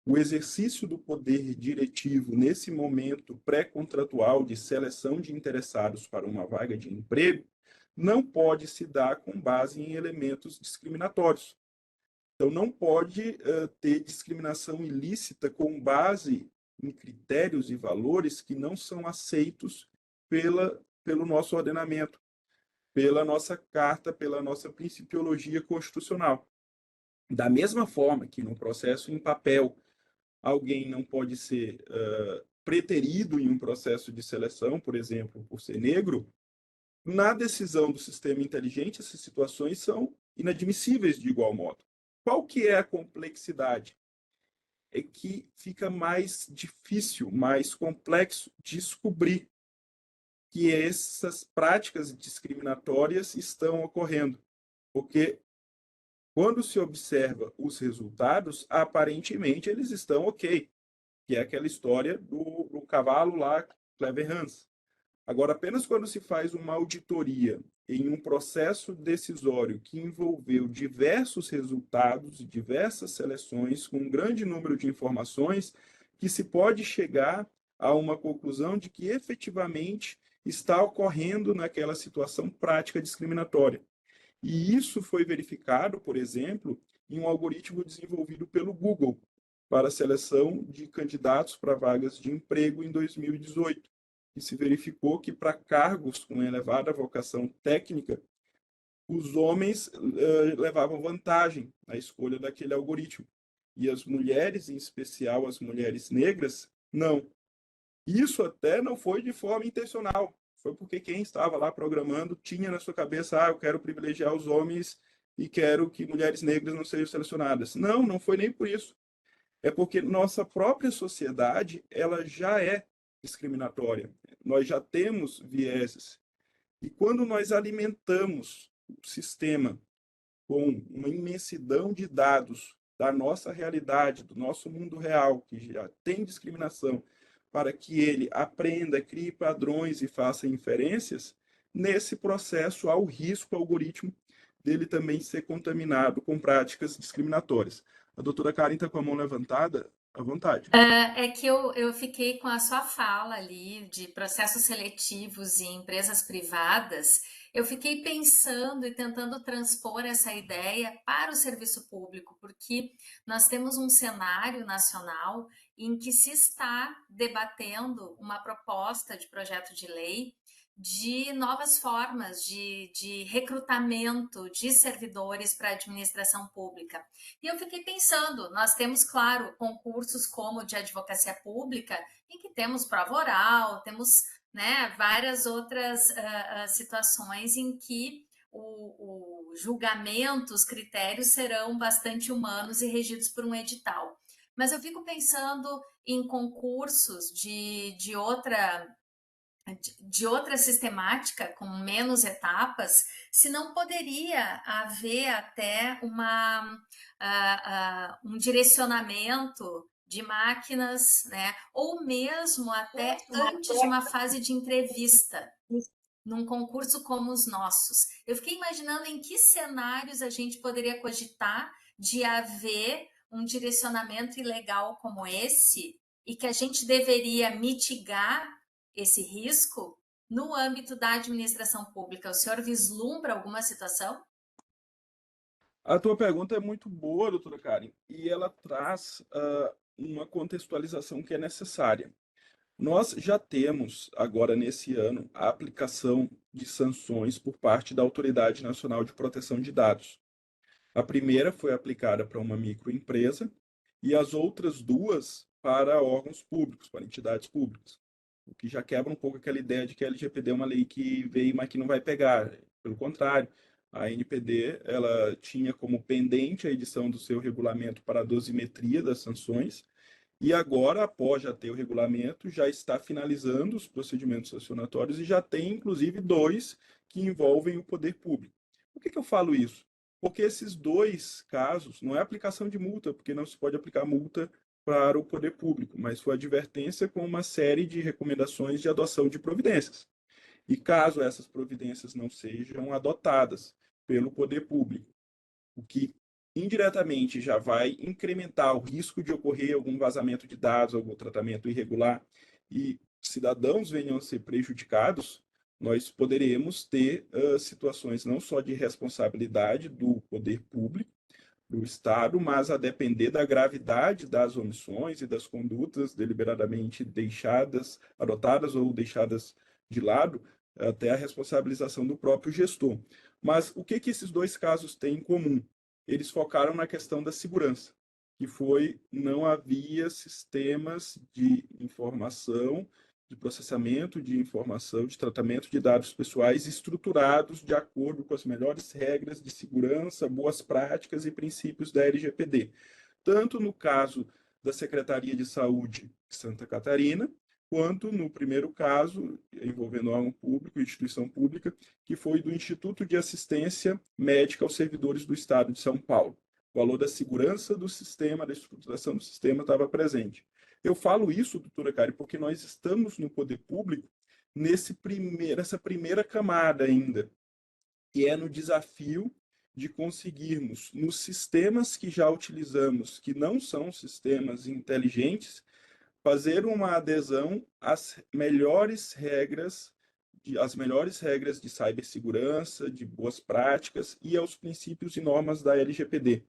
o exercício do poder diretivo nesse momento pré-contratual de seleção de interessados para uma vaga de emprego não pode se dar com base em elementos discriminatórios. Então, não pode ter discriminação ilícita com base em critérios e valores que não são aceitos pelo nosso ordenamento, pela nossa carta, pela nossa principiologia constitucional. Da mesma forma que no processo em papel, alguém não pode ser preterido em um processo de seleção, por exemplo, por ser negro, na decisão do sistema inteligente, essas situações são inadmissíveis de igual modo. Qual que é a complexidade? É que fica mais difícil, mais complexo descobrir que essas práticas discriminatórias estão ocorrendo, porque Quando se observa os resultados, aparentemente eles estão ok, que é aquela história do cavalo lá, Clever Hans. Agora, apenas quando se faz uma auditoria em um processo decisório que envolveu diversos resultados e diversas seleções, com um grande número de informações, que se pode chegar a uma conclusão de que efetivamente está ocorrendo naquela situação prática discriminatória. E isso foi verificado, por exemplo, em um algoritmo desenvolvido pelo Google para a seleção de candidatos para vagas de emprego em 2018. E se verificou que para cargos com elevada vocação técnica, os homens levavam vantagem na escolha daquele algoritmo. E as mulheres, em especial as mulheres negras, não. Isso até não foi de forma intencional. Foi porque quem estava lá programando tinha na sua cabeça, eu quero privilegiar os homens e quero que mulheres negras não sejam selecionadas. Não, não foi nem por isso. É porque nossa própria sociedade, ela já é discriminatória. Nós já temos vieses. E quando nós alimentamos o sistema com uma imensidão de dados da nossa realidade, do nosso mundo real, que já tem discriminação, para que ele aprenda, crie padrões e faça inferências, nesse processo há o risco algoritmo dele também ser contaminado com práticas discriminatórias. A doutora Karen está com a mão levantada, à vontade. É que eu fiquei com a sua fala ali de processos seletivos em empresas privadas. Eu fiquei pensando e tentando transpor essa ideia para o serviço público, porque nós temos um cenário nacional em que se está debatendo uma proposta de projeto de lei de novas formas de recrutamento de servidores para a administração pública. E eu fiquei pensando, nós temos, claro, concursos como o de advocacia pública, em que temos prova oral, temos, né, várias outras situações em que o julgamento, os critérios serão bastante humanos e regidos por um edital. Mas eu fico pensando em concursos de outra sistemática, com menos etapas, se não poderia haver até um direcionamento de máquinas, né? Ou mesmo até antes de uma fase de entrevista, num concurso como os nossos. Eu fiquei imaginando em que cenários a gente poderia cogitar de haver um direcionamento ilegal como esse e que a gente deveria mitigar esse risco no âmbito da administração pública. O senhor vislumbra alguma situação? A tua pergunta é muito boa, doutora Karen, e ela traz uma contextualização que é necessária. Nós já temos, agora nesse ano, a aplicação de sanções por parte da Autoridade Nacional de Proteção de Dados. A primeira foi aplicada para uma microempresa e as outras duas para órgãos públicos, para entidades públicas. O que já quebra um pouco aquela ideia de que a LGPD é uma lei que veio, mas que não vai pegar. Pelo contrário, a NPD ela tinha como pendente a edição do seu regulamento para a dosimetria das sanções, e agora, após já ter o regulamento, já está finalizando os procedimentos sancionatórios e já tem, inclusive, dois que envolvem o poder público. Por que eu falo isso? Porque esses dois casos não é aplicação de multa, porque não se pode aplicar multa para o poder público, mas foi advertência com uma série de recomendações de adoção de providências. E caso essas providências não sejam adotadas pelo poder público, o que indiretamente já vai incrementar o risco de ocorrer algum vazamento de dados, algum tratamento irregular e cidadãos venham a ser prejudicados, nós poderemos ter situações não só de responsabilidade do poder público, do Estado, mas a depender da gravidade das omissões e das condutas deliberadamente deixadas, adotadas ou deixadas de lado, até a responsabilização do próprio gestor. Mas o que esses dois casos têm em comum? Eles focaram na questão da segurança, que foi não havia sistemas de informação, de processamento de informação, de tratamento de dados pessoais estruturados de acordo com as melhores regras de segurança, boas práticas e princípios da LGPD. Tanto no caso da Secretaria de Saúde de Santa Catarina, quanto no primeiro caso, envolvendo órgão público, instituição pública, que foi do Instituto de Assistência Médica aos Servidores do Estado de São Paulo. O valor da segurança do sistema, da estruturação do sistema estava presente. Eu falo isso, doutora Kari, porque nós estamos no poder público nessa primeira camada ainda, que é no desafio de conseguirmos, nos sistemas que já utilizamos, que não são sistemas inteligentes, fazer uma adesão às melhores regras de cibersegurança, de boas práticas e aos princípios e normas da LGPD,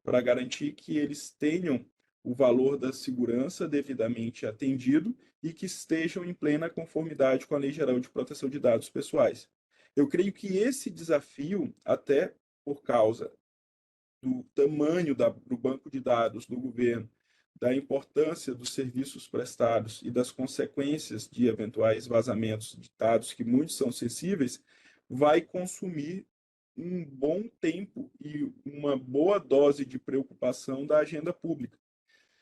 para garantir que eles tenham o valor da segurança devidamente atendido e que estejam em plena conformidade com a Lei Geral de Proteção de Dados Pessoais. Eu creio que esse desafio, até por causa do tamanho do banco de dados do governo, da importância dos serviços prestados e das consequências de eventuais vazamentos de dados, que muitos são sensíveis, vai consumir um bom tempo e uma boa dose de preocupação da agenda pública,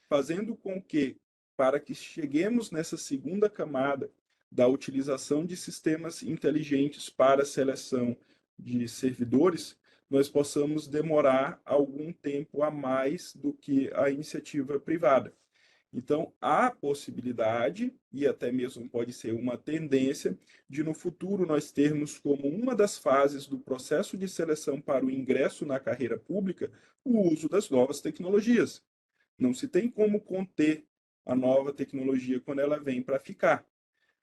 fazendo com que, para que cheguemos nessa segunda camada da utilização de sistemas inteligentes para a seleção de servidores, nós possamos demorar algum tempo a mais do que a iniciativa privada. Então, há possibilidade, e até mesmo pode ser uma tendência, de no futuro nós termos como uma das fases do processo de seleção para o ingresso na carreira pública o uso das novas tecnologias. Não se tem como conter a nova tecnologia quando ela vem para ficar.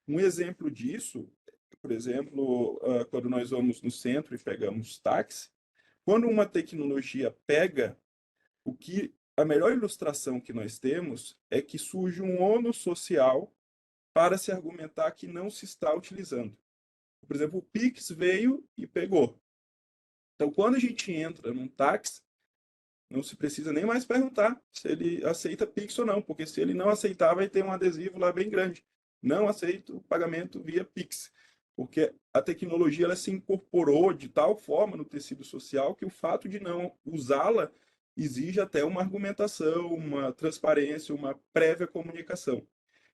Um exemplo disso, por exemplo, quando nós vamos no centro e pegamos táxi, quando uma tecnologia pega, a melhor ilustração que nós temos é que surge um ônus social para se argumentar que não se está utilizando. Por exemplo, o Pix veio e pegou. Então, quando a gente entra num táxi, não se precisa nem mais perguntar se ele aceita Pix ou não, porque se ele não aceitar, vai ter um adesivo lá bem grande. Não aceito o pagamento via Pix, porque a tecnologia ela se incorporou de tal forma no tecido social que o fato de não usá-la exige até uma argumentação, uma transparência, uma prévia comunicação.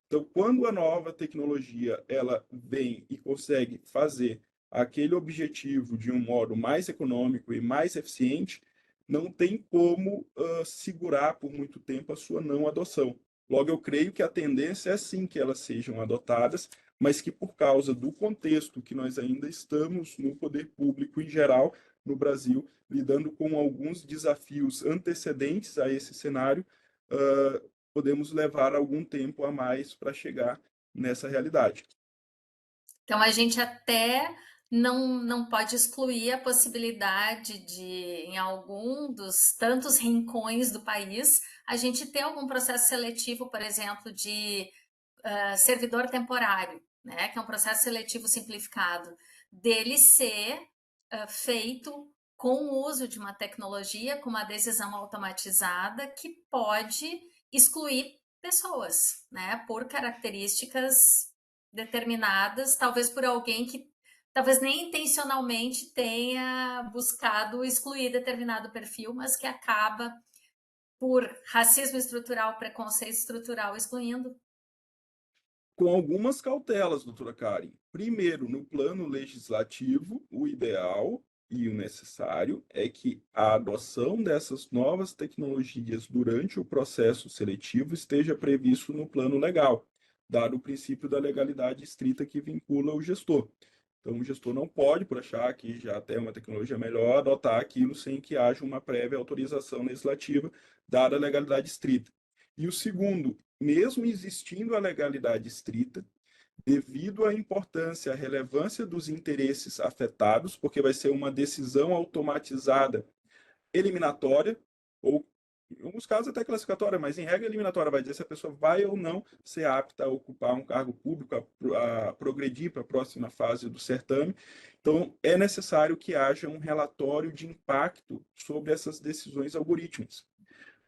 Então, quando a nova tecnologia ela vem e consegue fazer aquele objetivo de um modo mais econômico e mais eficiente, não tem como segurar por muito tempo a sua não adoção. Logo, eu creio que a tendência é sim que elas sejam adotadas, mas que por causa do contexto que nós ainda estamos no poder público em geral, no Brasil, lidando com alguns desafios antecedentes a esse cenário, podemos levar algum tempo a mais para chegar nessa realidade. Então, a gente até não pode excluir a possibilidade de, em algum dos tantos rincões do país, a gente ter algum processo seletivo, por exemplo, de servidor temporário, né, que é um processo seletivo simplificado, dele ser feito com o uso de uma tecnologia, com uma decisão automatizada que pode excluir pessoas, né, por características determinadas, talvez por alguém que talvez nem intencionalmente tenha buscado excluir determinado perfil, mas que acaba por racismo estrutural, preconceito estrutural, excluindo. Com algumas cautelas, doutora Karen. Primeiro, no plano legislativo, o ideal e o necessário é que a adoção dessas novas tecnologias durante o processo seletivo esteja previsto no plano legal, dado o princípio da legalidade estrita que vincula o gestor. Então, o gestor não pode, por achar que já tem uma tecnologia melhor, adotar aquilo sem que haja uma prévia autorização legislativa, dada a legalidade estrita. E o segundo, mesmo existindo a legalidade estrita, devido à importância, à relevância dos interesses afetados, porque vai ser uma decisão automatizada eliminatória, ou em alguns casos até classificatória, mas em regra eliminatória vai dizer se a pessoa vai ou não ser apta a ocupar um cargo público, a progredir para a próxima fase do certame. Então, é necessário que haja um relatório de impacto sobre essas decisões algorítmicas,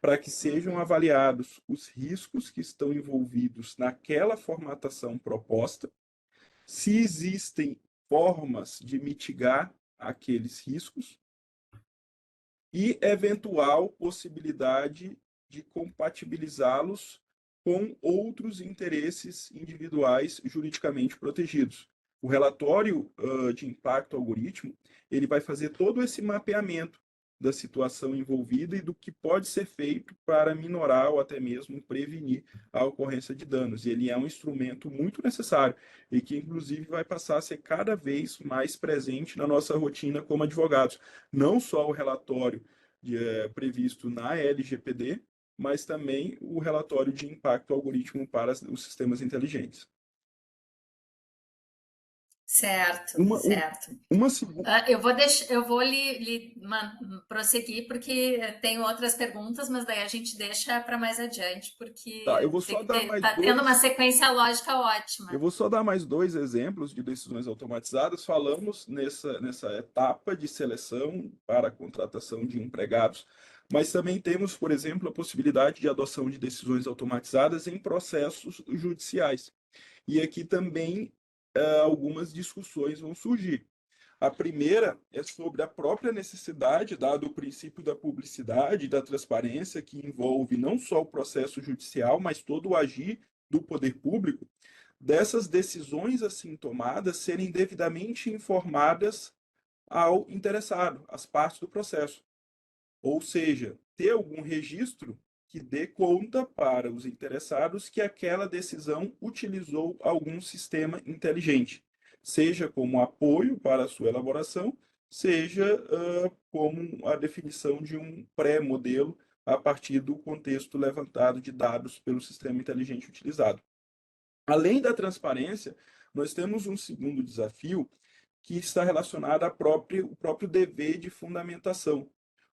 para que sejam avaliados os riscos que estão envolvidos naquela formatação proposta, se existem formas de mitigar aqueles riscos e eventual possibilidade de compatibilizá-los com outros interesses individuais juridicamente protegidos. O relatório de impacto algoritmo, ele vai fazer todo esse mapeamento da situação envolvida e do que pode ser feito para minorar ou até mesmo prevenir a ocorrência de danos. E ele é um instrumento muito necessário e que, inclusive, vai passar a ser cada vez mais presente na nossa rotina como advogados. Não só o relatório previsto na LGPD, mas também o relatório de impacto algoritmo para os sistemas inteligentes. Certo, Uma, certo. uma segunda. Eu vou prosseguir porque tenho outras perguntas, mas daí a gente deixa para mais adiante, Tá, eu porque vou só dar mais tá tendo uma dois. sequência lógica Eu ótima. vou só dar mais dois exemplos de decisões automatizadas. Falamos nessa etapa de seleção para a contratação de empregados, mas também temos, por exemplo, a possibilidade de adoção de decisões automatizadas em processos judiciais. E aqui também algumas discussões vão surgir. A primeira é sobre a própria necessidade, dado o princípio da publicidade e da transparência, que envolve não só o processo judicial, mas todo o agir do poder público, dessas decisões assim tomadas serem devidamente informadas ao interessado, às partes do processo. Ou seja, ter algum registro que dê conta para os interessados que aquela decisão utilizou algum sistema inteligente, seja como apoio para a sua elaboração, seja como a definição de um pré-modelo a partir do contexto levantado de dados pelo sistema inteligente utilizado. Além da transparência, nós temos um segundo desafio que está relacionado ao próprio dever de fundamentação.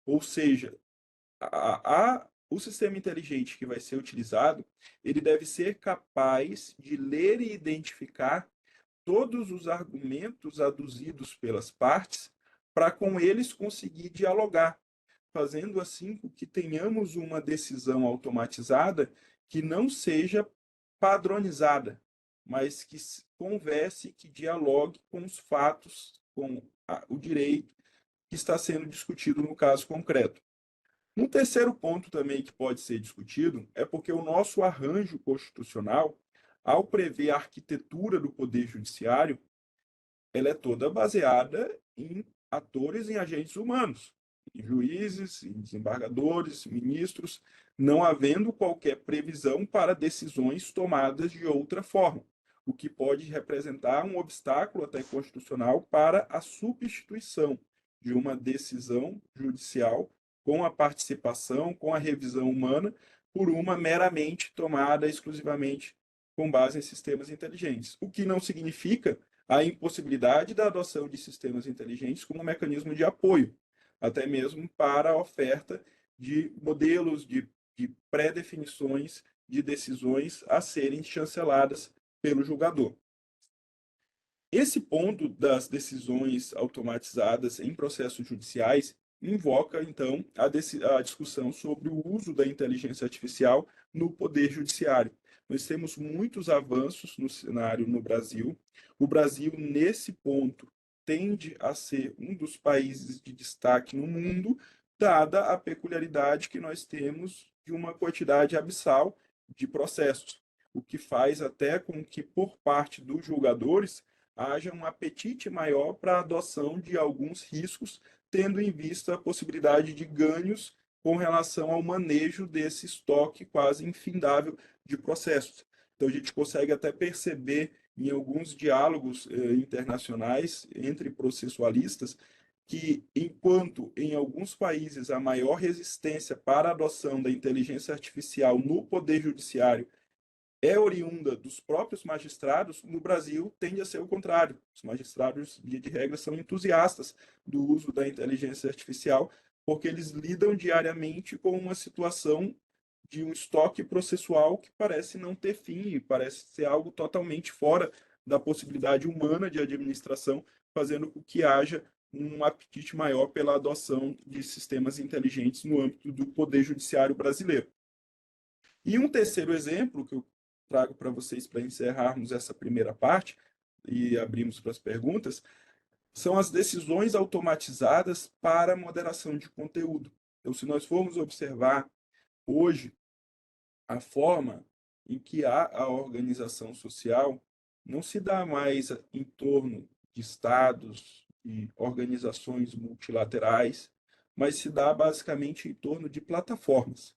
Ou seja, o sistema inteligente que vai ser utilizado, ele deve ser capaz de ler e identificar todos os argumentos aduzidos pelas partes para com eles conseguir dialogar, fazendo assim com que tenhamos uma decisão automatizada que não seja padronizada, mas que converse, que dialogue com os fatos, com o direito que está sendo discutido no caso concreto. Um terceiro ponto também que pode ser discutido é porque o nosso arranjo constitucional, ao prever a arquitetura do Poder Judiciário, ela é toda baseada em atores, em agentes humanos, em juízes, em desembargadores, ministros, não havendo qualquer previsão para decisões tomadas de outra forma, o que pode representar um obstáculo até constitucional para a substituição de uma decisão judicial com a participação, com a revisão humana, por uma meramente tomada exclusivamente com base em sistemas inteligentes. O que não significa a impossibilidade da adoção de sistemas inteligentes como um mecanismo de apoio, até mesmo para a oferta de modelos de pré-definições de decisões a serem chanceladas pelo julgador. Esse ponto das decisões automatizadas em processos judiciais invoca, então, a discussão sobre o uso da inteligência artificial no Poder Judiciário. Nós temos muitos avanços no cenário no Brasil. O Brasil, nesse ponto, tende a ser um dos países de destaque no mundo, dada a peculiaridade que nós temos de uma quantidade abissal de processos, o que faz até com que, por parte dos julgadores, haja um apetite maior para a adoção de alguns riscos, tendo em vista a possibilidade de ganhos com relação ao manejo desse estoque quase infindável de processos. Então, a gente consegue até perceber em alguns diálogos internacionais entre processualistas que, enquanto em alguns países a maior resistência para a adoção da inteligência artificial no poder judiciário é oriunda dos próprios magistrados, no Brasil tende a ser o contrário. Os magistrados, via de regra, são entusiastas do uso da inteligência artificial, porque eles lidam diariamente com uma situação de um estoque processual que parece não ter fim, e parece ser algo totalmente fora da possibilidade humana de administração, fazendo com que haja um apetite maior pela adoção de sistemas inteligentes no âmbito do Poder Judiciário brasileiro. E um terceiro exemplo que eu trago para vocês para encerrarmos essa primeira parte e abrimos para as perguntas, são as decisões automatizadas para moderação de conteúdo. Então, se nós formos observar hoje a forma em que há a organização social não se dá mais em torno de estados e organizações multilaterais, mas se dá basicamente em torno de plataformas.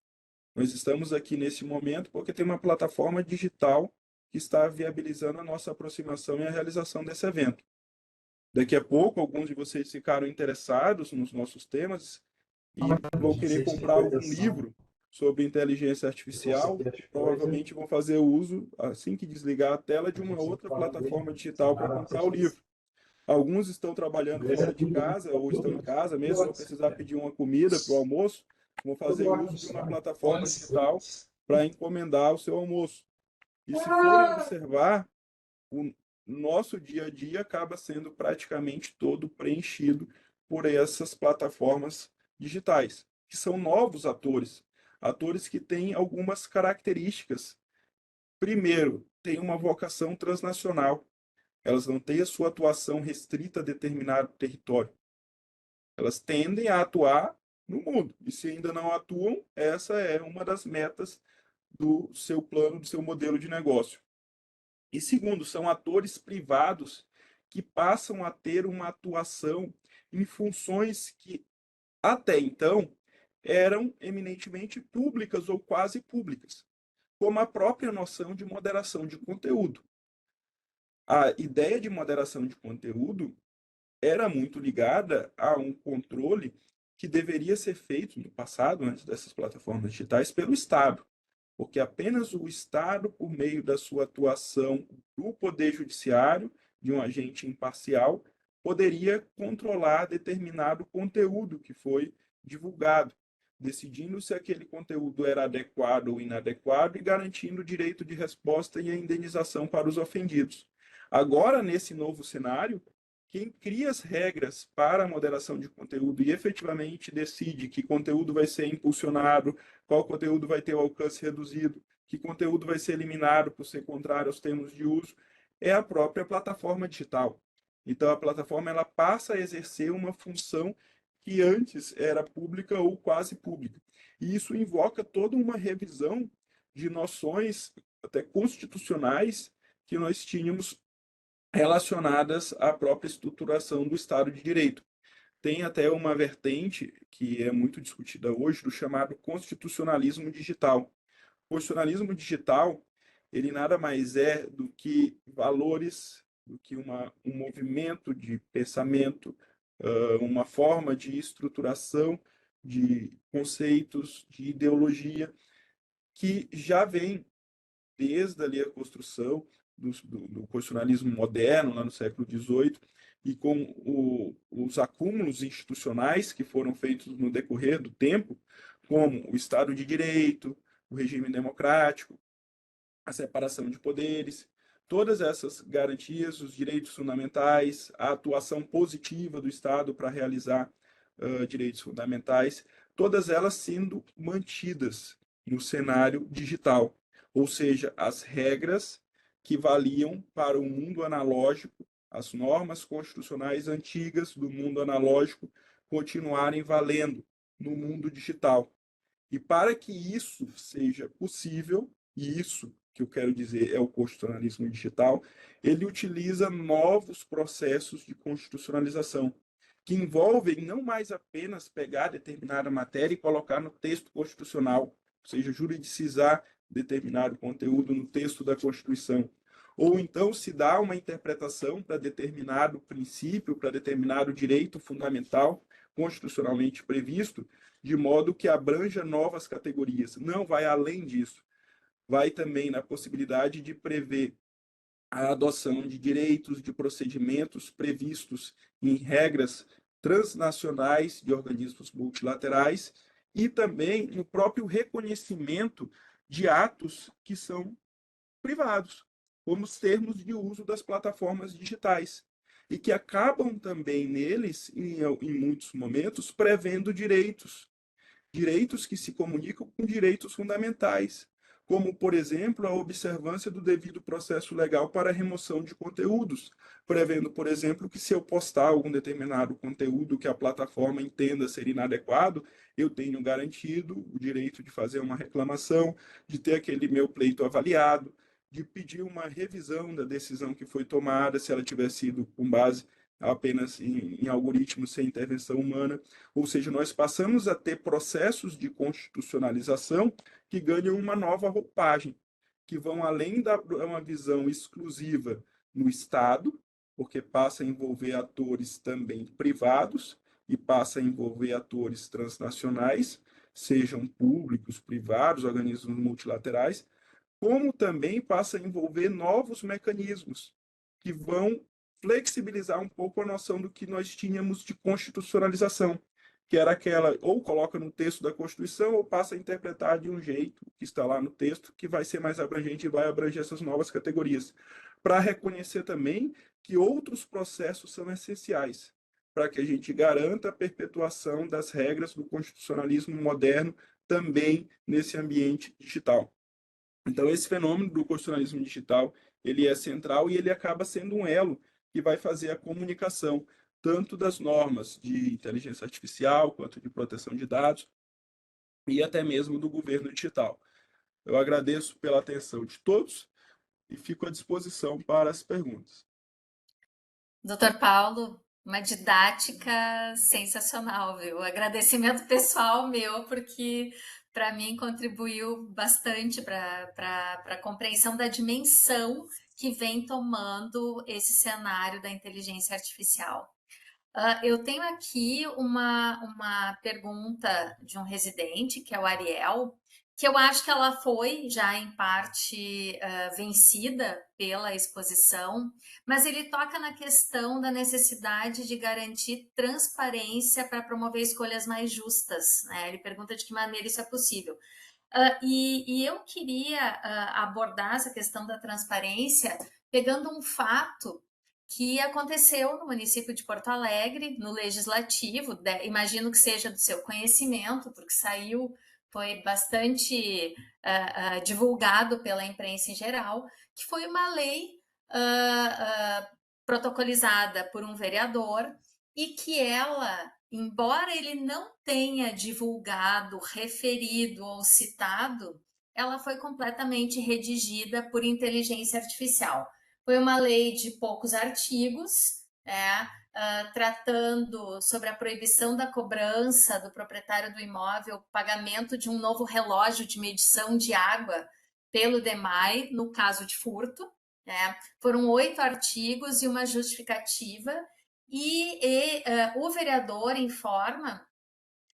Nós estamos aqui nesse momento porque tem uma plataforma digital que está viabilizando a nossa aproximação e a realização desse evento. Daqui a pouco, alguns de vocês ficaram interessados nos nossos temas e vão querer comprar algum livro sobre inteligência artificial e provavelmente vão fazer uso, assim que desligar a tela, de uma outra plataforma digital para comprar o livro. Alguns estão trabalhando fora de casa ou estão em casa mesmo, vão precisar pedir uma comida para o almoço, vão fazer uso de uma plataforma digital para encomendar o seu almoço. E se forem observar, o nosso dia a dia acaba sendo praticamente todo preenchido por essas plataformas digitais, que são novos atores, atores que têm algumas características. Primeiro, têm uma vocação transnacional. Elas não têm a sua atuação restrita a determinado território. Elas tendem a atuar no mundo. E se ainda não atuam, essa é uma das metas do seu plano, do seu modelo de negócio. E segundo, são atores privados que passam a ter uma atuação em funções que até então eram eminentemente públicas ou quase públicas, como a própria noção de moderação de conteúdo. A ideia de moderação de conteúdo era muito ligada a um controle que deveria ser feito no passado, antes dessas plataformas digitais, pelo Estado, porque apenas o Estado, por meio da sua atuação do Poder Judiciário, de um agente imparcial, poderia controlar determinado conteúdo que foi divulgado, decidindo se aquele conteúdo era adequado ou inadequado e garantindo o direito de resposta e a indenização para os ofendidos. Agora, nesse novo cenário, quem cria as regras para a moderação de conteúdo e efetivamente decide que conteúdo vai ser impulsionado, qual conteúdo vai ter o alcance reduzido, que conteúdo vai ser eliminado por ser contrário aos termos de uso, é a própria plataforma digital. Então, a plataforma ela passa a exercer uma função que antes era pública ou quase pública. E isso invoca toda uma revisão de noções até constitucionais que nós tínhamos relacionadas à própria estruturação do Estado de Direito. Tem até uma vertente que é muito discutida hoje do chamado constitucionalismo digital. O constitucionalismo digital, ele nada mais é do que valores, do que um movimento de pensamento, uma forma de estruturação de conceitos, de ideologia, que já vem desde ali a construção do constitucionalismo moderno, lá no século XVIII, e com os acúmulos institucionais que foram feitos no decorrer do tempo, como o Estado de Direito, o regime democrático, a separação de poderes, todas essas garantias, os direitos fundamentais, a atuação positiva do Estado para realizar direitos fundamentais, todas elas sendo mantidas no cenário digital, ou seja, as regras que valiam para o mundo analógico, as normas constitucionais antigas do mundo analógico continuarem valendo no mundo digital. E para que isso seja possível, e isso que eu quero dizer é o constitucionalismo digital, ele utiliza novos processos de constitucionalização, que envolvem não mais apenas pegar determinada matéria e colocar no texto constitucional, ou seja, juridicizar determinado conteúdo no texto da Constituição, ou então se dá uma interpretação para determinado princípio, para determinado direito fundamental constitucionalmente previsto, de modo que abranja novas categorias. Não vai além disso. Vai também na possibilidade de prever a adoção de direitos, de procedimentos previstos em regras transnacionais de organismos multilaterais e também no próprio reconhecimento de atos que são privados, como os termos de uso das plataformas digitais, e que acabam também neles, em muitos momentos, prevendo direitos que se comunicam com direitos fundamentais, como, por exemplo, a observância do devido processo legal para a remoção de conteúdos, prevendo, por exemplo, que se eu postar algum determinado conteúdo que a plataforma entenda ser inadequado, eu tenho garantido o direito de fazer uma reclamação, de ter aquele meu pleito avaliado, de pedir uma revisão da decisão que foi tomada, se ela tiver sido com base apenas em algoritmos sem intervenção humana. Ou seja, nós passamos a ter processos de constitucionalização que ganham uma nova roupagem, que vão além da uma visão exclusiva no Estado, porque passa a envolver atores também privados e passa a envolver atores transnacionais, sejam públicos, privados, organismos multilaterais, como também passa a envolver novos mecanismos que vão flexibilizar um pouco a noção do que nós tínhamos de constitucionalização, que era aquela, ou coloca no texto da Constituição, ou passa a interpretar de um jeito que está lá no texto, que vai ser mais abrangente e vai abranger essas novas categorias. Para reconhecer também que outros processos são essenciais para que a gente garanta a perpetuação das regras do constitucionalismo moderno também nesse ambiente digital. Então, esse fenômeno do constitucionalismo digital, ele é central e ele acaba sendo um elo que vai fazer a comunicação tanto das normas de inteligência artificial, quanto de proteção de dados, e até mesmo do governo digital. Eu agradeço pela atenção de todos e fico à disposição para as perguntas. Doutor Paulo, uma didática sensacional, viu? Agradecimento pessoal meu, porque para mim contribuiu bastante para a compreensão da dimensão que vem tomando esse cenário da inteligência artificial. Eu tenho aqui uma pergunta de um residente, que é o Ariel, que eu acho que ela foi já em parte vencida pela exposição, mas ele toca na questão da necessidade de garantir transparência para promover escolhas mais justas, né? Ele pergunta de que maneira isso é possível. E eu queria abordar essa questão da transparência pegando um fato que aconteceu no município de Porto Alegre, no legislativo, imagino que seja do seu conhecimento, porque saiu, foi bastante divulgado pela imprensa em geral, que foi uma lei protocolizada por um vereador e que ela, embora ele não tenha divulgado, referido ou citado, ela foi completamente redigida por inteligência artificial. Foi uma lei de poucos artigos, né, tratando sobre a proibição da cobrança do proprietário do imóvel, pagamento de um novo relógio de medição de água pelo DEMAI, no caso de furto. Né? Foram 8 artigos e uma justificativa, o vereador informa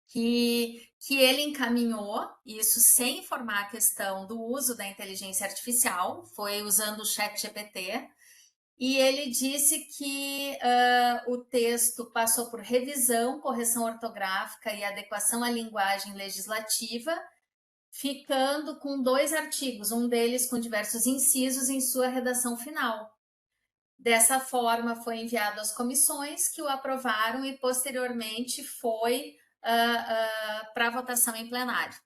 que ele encaminhou isso sem informar a questão do uso da inteligência artificial, foi usando o chat GPT, e ele disse que o texto passou por revisão, correção ortográfica e adequação à linguagem legislativa, ficando com 2 artigos, um deles com diversos incisos em sua redação final. Dessa forma, foi enviado às comissões que o aprovaram e posteriormente foi para votação em plenário.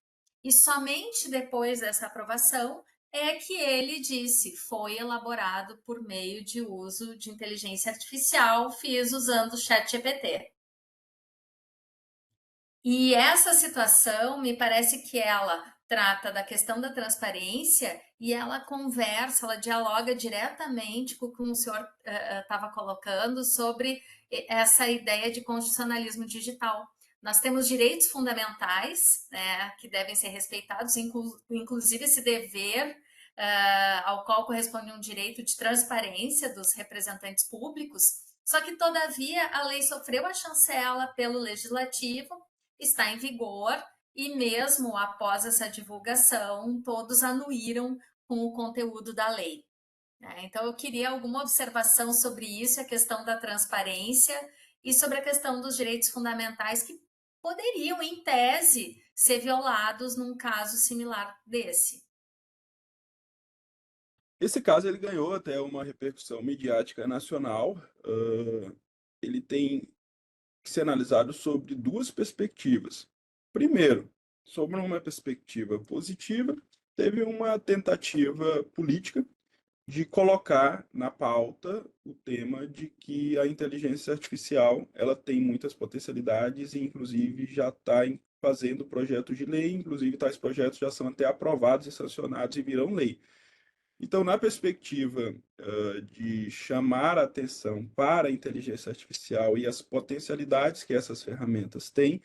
E somente depois dessa aprovação é que ele disse, foi elaborado por meio de uso de inteligência artificial, fiz usando o chat GPT. E essa situação, me parece que ela trata da questão da transparência e ela conversa, ela dialoga diretamente com o que o senhor estava colocando sobre essa ideia de constitucionalismo digital. Nós temos direitos fundamentais, né, que devem ser respeitados, inclusive esse dever ao qual corresponde um direito de transparência dos representantes públicos, só que, todavia, a lei sofreu a chancela pelo Legislativo, está em vigor e mesmo após essa divulgação, todos anuíram com o conteúdo da lei. Então, eu queria alguma observação sobre isso, a questão da transparência e sobre a questão dos direitos fundamentais que poderiam, em tese, ser violados num caso similar desse. Esse caso ele ganhou até uma repercussão midiática nacional. Ele tem que ser analisado sobre 2 perspectivas. Primeiro, sobre uma perspectiva positiva, teve uma tentativa política de colocar na pauta o tema de que a inteligência artificial ela tem muitas potencialidades e, inclusive, já está fazendo projetos de lei, inclusive tais projetos já são até aprovados e sancionados e virão lei. Então, na perspectiva de chamar a atenção para a inteligência artificial e as potencialidades que essas ferramentas têm,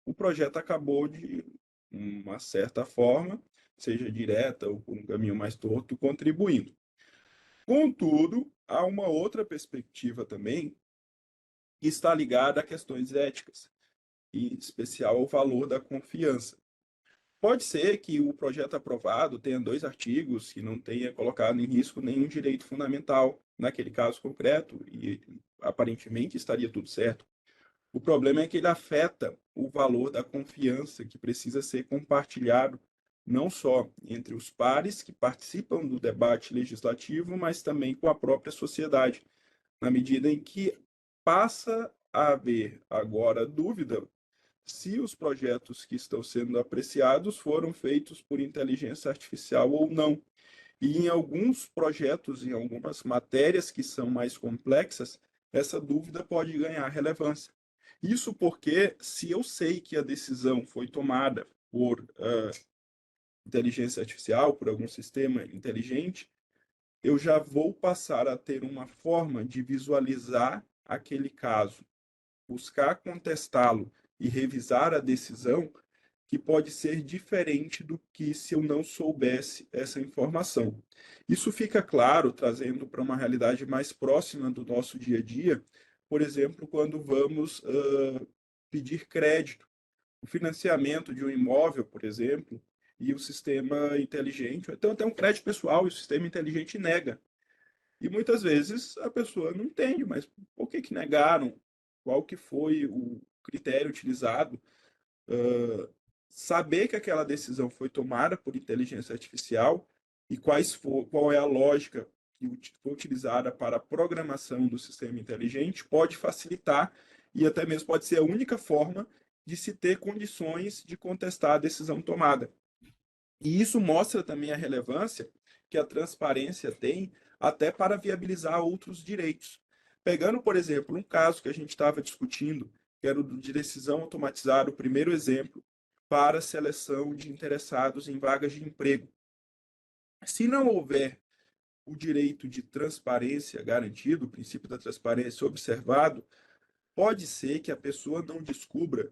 o projeto acabou de uma certa forma, seja direta ou por um caminho mais torto, contribuindo. Contudo, há uma outra perspectiva também que está ligada a questões éticas, e em especial ao valor da confiança. Pode ser que o projeto aprovado tenha 2 artigos que não tenha colocado em risco nenhum direito fundamental, naquele caso concreto, e aparentemente estaria tudo certo. O problema é que ele afeta o valor da confiança que precisa ser compartilhado não só entre os pares que participam do debate legislativo, mas também com a própria sociedade, na medida em que passa a haver agora dúvida se os projetos que estão sendo apreciados foram feitos por inteligência artificial ou não. E em alguns projetos, em algumas matérias que são mais complexas, essa dúvida pode ganhar relevância. Isso porque, se eu sei que a decisão foi tomada por inteligência artificial, por algum sistema inteligente, eu já vou passar a ter uma forma de visualizar aquele caso, buscar contestá-lo e revisar a decisão que pode ser diferente do que se eu não soubesse essa informação. Isso fica claro trazendo para uma realidade mais próxima do nosso dia a dia, por exemplo, quando vamos pedir crédito, o financiamento de um imóvel, por exemplo, e o sistema inteligente, então até um crédito pessoal e o sistema inteligente nega. E muitas vezes a pessoa não entende, mas por que negaram? Qual que foi o critério utilizado? uh, Saber que aquela decisão foi tomada por inteligência artificial e qual é a lógica que foi utilizada para a programação do sistema inteligente pode facilitar e até mesmo pode ser a única forma de se ter condições de contestar a decisão tomada. E isso mostra também a relevância que a transparência tem até para viabilizar outros direitos. Pegando, por exemplo, um caso que a gente estava discutindo, que era o de decisão automatizada, o primeiro exemplo, para seleção de interessados em vagas de emprego. Se não houver o direito de transparência garantido, o princípio da transparência observado, pode ser que a pessoa não descubra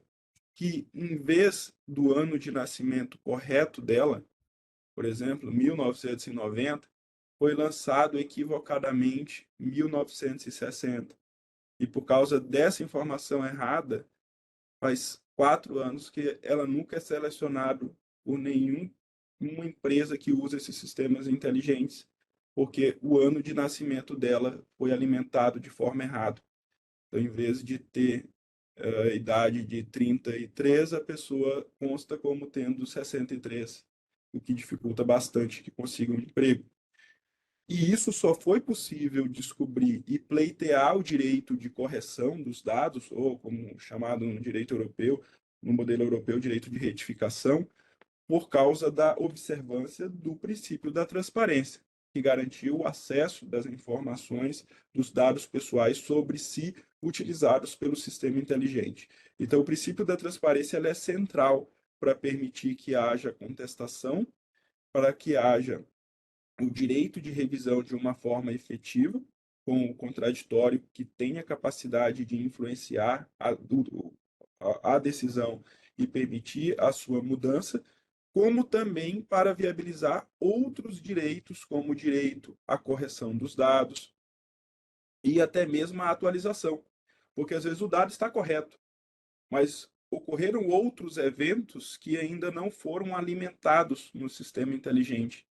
que, em vez do ano de nascimento correto dela, por exemplo, 1990, foi lançado equivocadamente 1960. E por causa dessa informação errada, faz 4 anos que ela nunca é selecionada por nenhuma empresa que usa esses sistemas inteligentes, porque o ano de nascimento dela foi alimentado de forma errada. Então, em vez de ter a idade de 33, a pessoa consta como tendo 63, o que dificulta bastante que consiga um emprego. E isso só foi possível descobrir e pleitear o direito de correção dos dados, ou como chamado no direito europeu, no modelo europeu, direito de retificação, por causa da observância do princípio da transparência, que garantiu o acesso das informações dos dados pessoais sobre si utilizados pelo sistema inteligente. Então, o princípio da transparência é central para permitir que haja contestação, para que haja o direito de revisão de uma forma efetiva, com o contraditório que tenha capacidade de influenciar a decisão e permitir a sua mudança, como também para viabilizar outros direitos, como o direito à correção dos dados e até mesmo à atualização. Porque às vezes o dado está correto, mas ocorreram outros eventos que ainda não foram alimentados no sistema inteligente.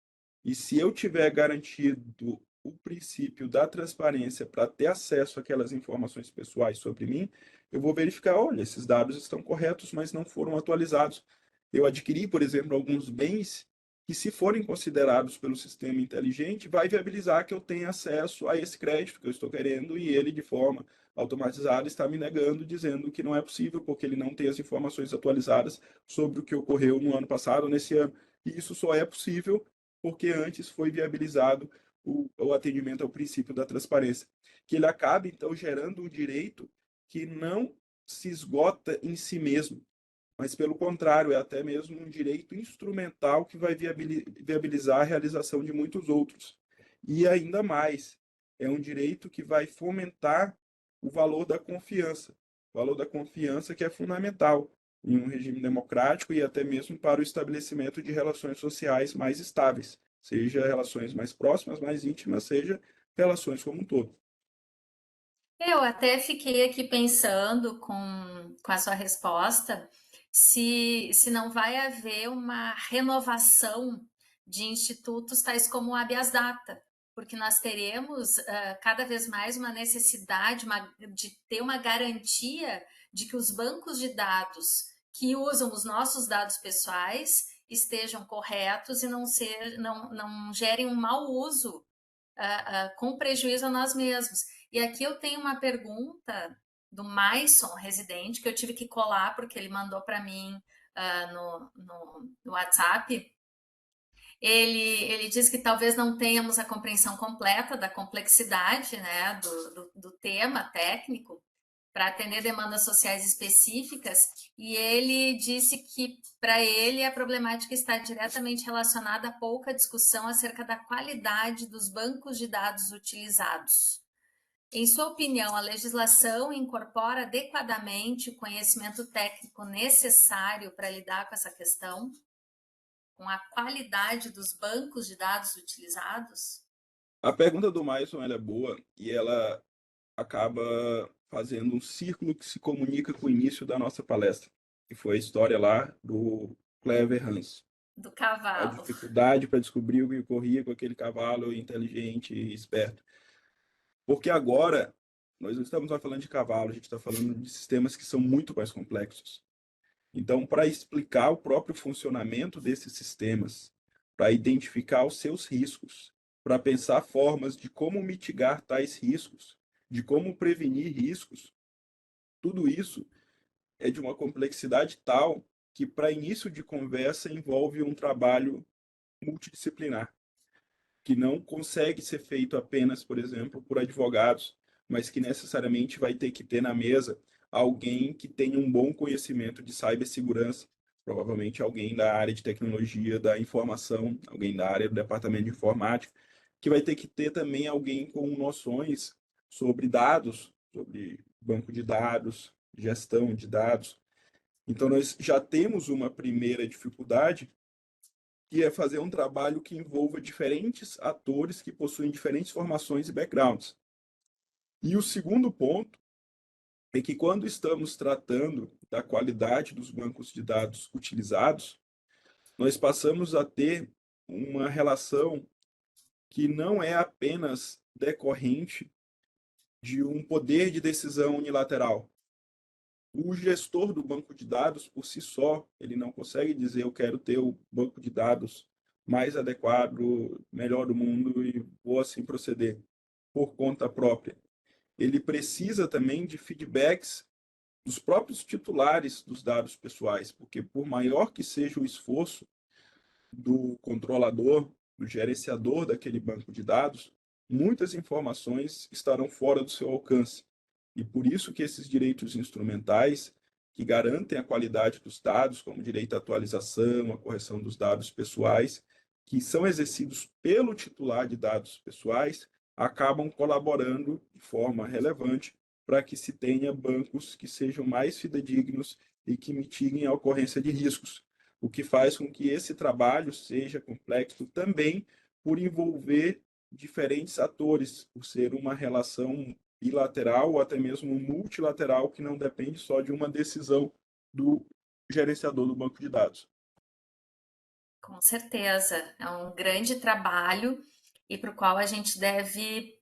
E se eu tiver garantido o princípio da transparência para ter acesso àquelas informações pessoais sobre mim, eu vou verificar, olha, esses dados estão corretos, mas não foram atualizados. Eu adquiri, por exemplo, alguns bens que, se forem considerados pelo sistema inteligente, vai viabilizar que eu tenha acesso a esse crédito que eu estou querendo e ele de forma automatizada está me negando, dizendo que não é possível, porque ele não tem as informações atualizadas sobre o que ocorreu no ano passado, nesse ano. E isso só é possível porque antes foi viabilizado o atendimento ao princípio da transparência, que ele acaba, então, gerando um direito que não se esgota em si mesmo, mas, pelo contrário, é até mesmo um direito instrumental que vai viabilizar a realização de muitos outros. E ainda mais, é um direito que vai fomentar o valor da confiança que é fundamental em um regime democrático e até mesmo para o estabelecimento de relações sociais mais estáveis, seja relações mais próximas, mais íntimas, seja relações como um todo. Eu até fiquei aqui pensando com a sua resposta, se não vai haver uma renovação de institutos tais como o habeas data, porque nós teremos cada vez mais uma necessidade de ter uma garantia de que os bancos de dados que usam os nossos dados pessoais estejam corretos e não gerem um mau uso com prejuízo a nós mesmos. E aqui eu tenho uma pergunta do Maison, residente, que eu tive que colar porque ele mandou para mim no WhatsApp. Ele diz que talvez não tenhamos a compreensão completa da complexidade, né, do tema técnico para atender demandas sociais específicas, e ele disse que, para ele, a problemática está diretamente relacionada a pouca discussão acerca da qualidade dos bancos de dados utilizados. Em sua opinião, a legislação incorpora adequadamente o conhecimento técnico necessário para lidar com essa questão, com a qualidade dos bancos de dados utilizados? A pergunta do Maison ela é boa e ela acaba fazendo um círculo que se comunica com o início da nossa palestra, que foi a história lá do Clever Hans. Do A cavalo. dificuldade para descobrir o que corria com aquele cavalo inteligente e esperto. Porque agora, nós não estamos só falando de cavalo, a gente está falando de sistemas que são muito mais complexos. Então, para explicar o próprio funcionamento desses sistemas, para identificar os seus riscos, para pensar formas de como mitigar tais riscos, de como prevenir riscos, tudo isso é de uma complexidade tal que, para início de conversa, envolve um trabalho multidisciplinar, que não consegue ser feito apenas, por exemplo, por advogados, mas que necessariamente vai ter que ter na mesa alguém que tenha um bom conhecimento de cibersegurança, provavelmente alguém da área de tecnologia da informação, alguém da área do departamento de informática, que vai ter que ter também alguém com noções sobre dados, sobre banco de dados, gestão de dados. Então, nós já temos uma primeira dificuldade, que é fazer um trabalho que envolva diferentes atores que possuem diferentes formações e backgrounds. E o segundo ponto é que, quando estamos tratando da qualidade dos bancos de dados utilizados, nós passamos a ter uma relação que não é apenas decorrente de um poder de decisão unilateral. O gestor do banco de dados, por si só, ele não consegue dizer: eu quero ter o banco de dados mais adequado, melhor do mundo e vou assim proceder por conta própria. Ele precisa também de feedbacks dos próprios titulares dos dados pessoais, porque, por maior que seja o esforço do controlador, do gerenciador daquele banco de dados, muitas informações estarão fora do seu alcance. E por isso que esses direitos instrumentais, que garantem a qualidade dos dados, como direito à atualização, a correção dos dados pessoais, que são exercidos pelo titular de dados pessoais, acabam colaborando de forma relevante para que se tenha bancos que sejam mais fidedignos e que mitiguem a ocorrência de riscos, o que faz com que esse trabalho seja complexo também por envolver diferentes atores, por ser uma relação bilateral ou até mesmo multilateral que não depende só de uma decisão do gerenciador do banco de dados. Com certeza, é um grande trabalho e para o qual a gente deve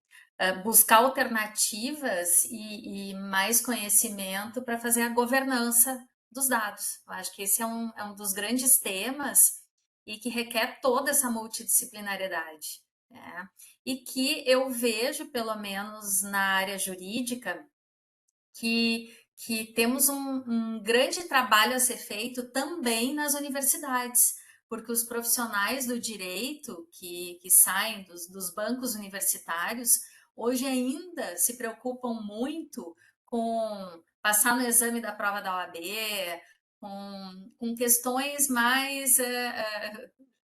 buscar alternativas e mais conhecimento para fazer a governança dos dados. Eu acho que esse é um dos grandes temas e que requer toda essa multidisciplinariedade, né? E que eu vejo, pelo menos na área jurídica, que temos um grande trabalho a ser feito também nas universidades, porque os profissionais do direito que saem dos bancos universitários hoje ainda se preocupam muito com passar no exame da prova da OAB, com questões mais,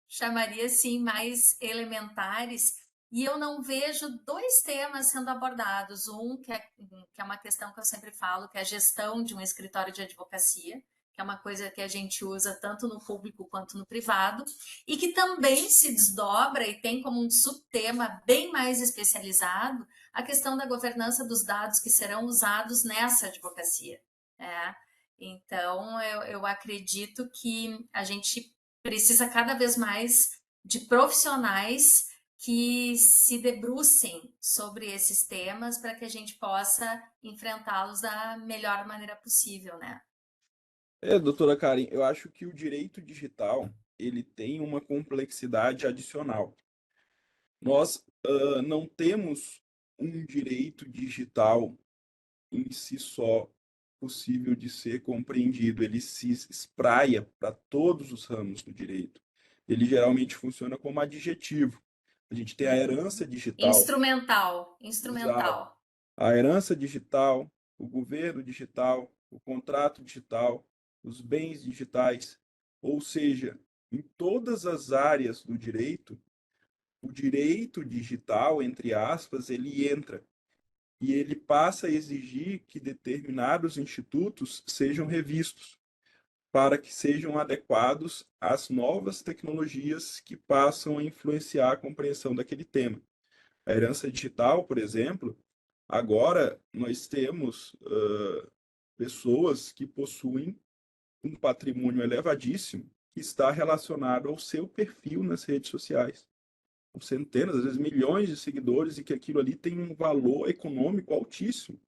chamaria assim, mais elementares, e eu não vejo dois temas sendo abordados. Que é uma questão que eu sempre falo, que é a gestão de um escritório de advocacia, que é uma coisa que a gente usa tanto no público quanto no privado, e que também se desdobra e tem como um subtema bem mais especializado a questão da governança dos dados que serão usados nessa advocacia. Né? Então, eu acredito que a gente precisa cada vez mais de profissionais que se debrucem sobre esses temas para que a gente possa enfrentá-los da melhor maneira possível, né? Doutora Karen, eu acho que o direito digital, ele tem uma complexidade adicional. Nós não temos um direito digital em si só possível de ser compreendido. Ele se espraia para todos os ramos do direito. Ele geralmente funciona como adjetivo. A gente tem a herança digital, Instrumental, exato. instrumental. A herança digital, o governo digital, o contrato digital, os bens digitais, ou seja, em todas as áreas do direito, o direito digital, entre aspas, ele entra e ele passa a exigir que determinados institutos sejam revistos para que sejam adequados às novas tecnologias que passam a influenciar a compreensão daquele tema. A herança digital, por exemplo, agora nós temos pessoas que possuem um patrimônio elevadíssimo que está relacionado ao seu perfil nas redes sociais. Com centenas, às vezes milhões de seguidores e que aquilo ali tem um valor econômico altíssimo.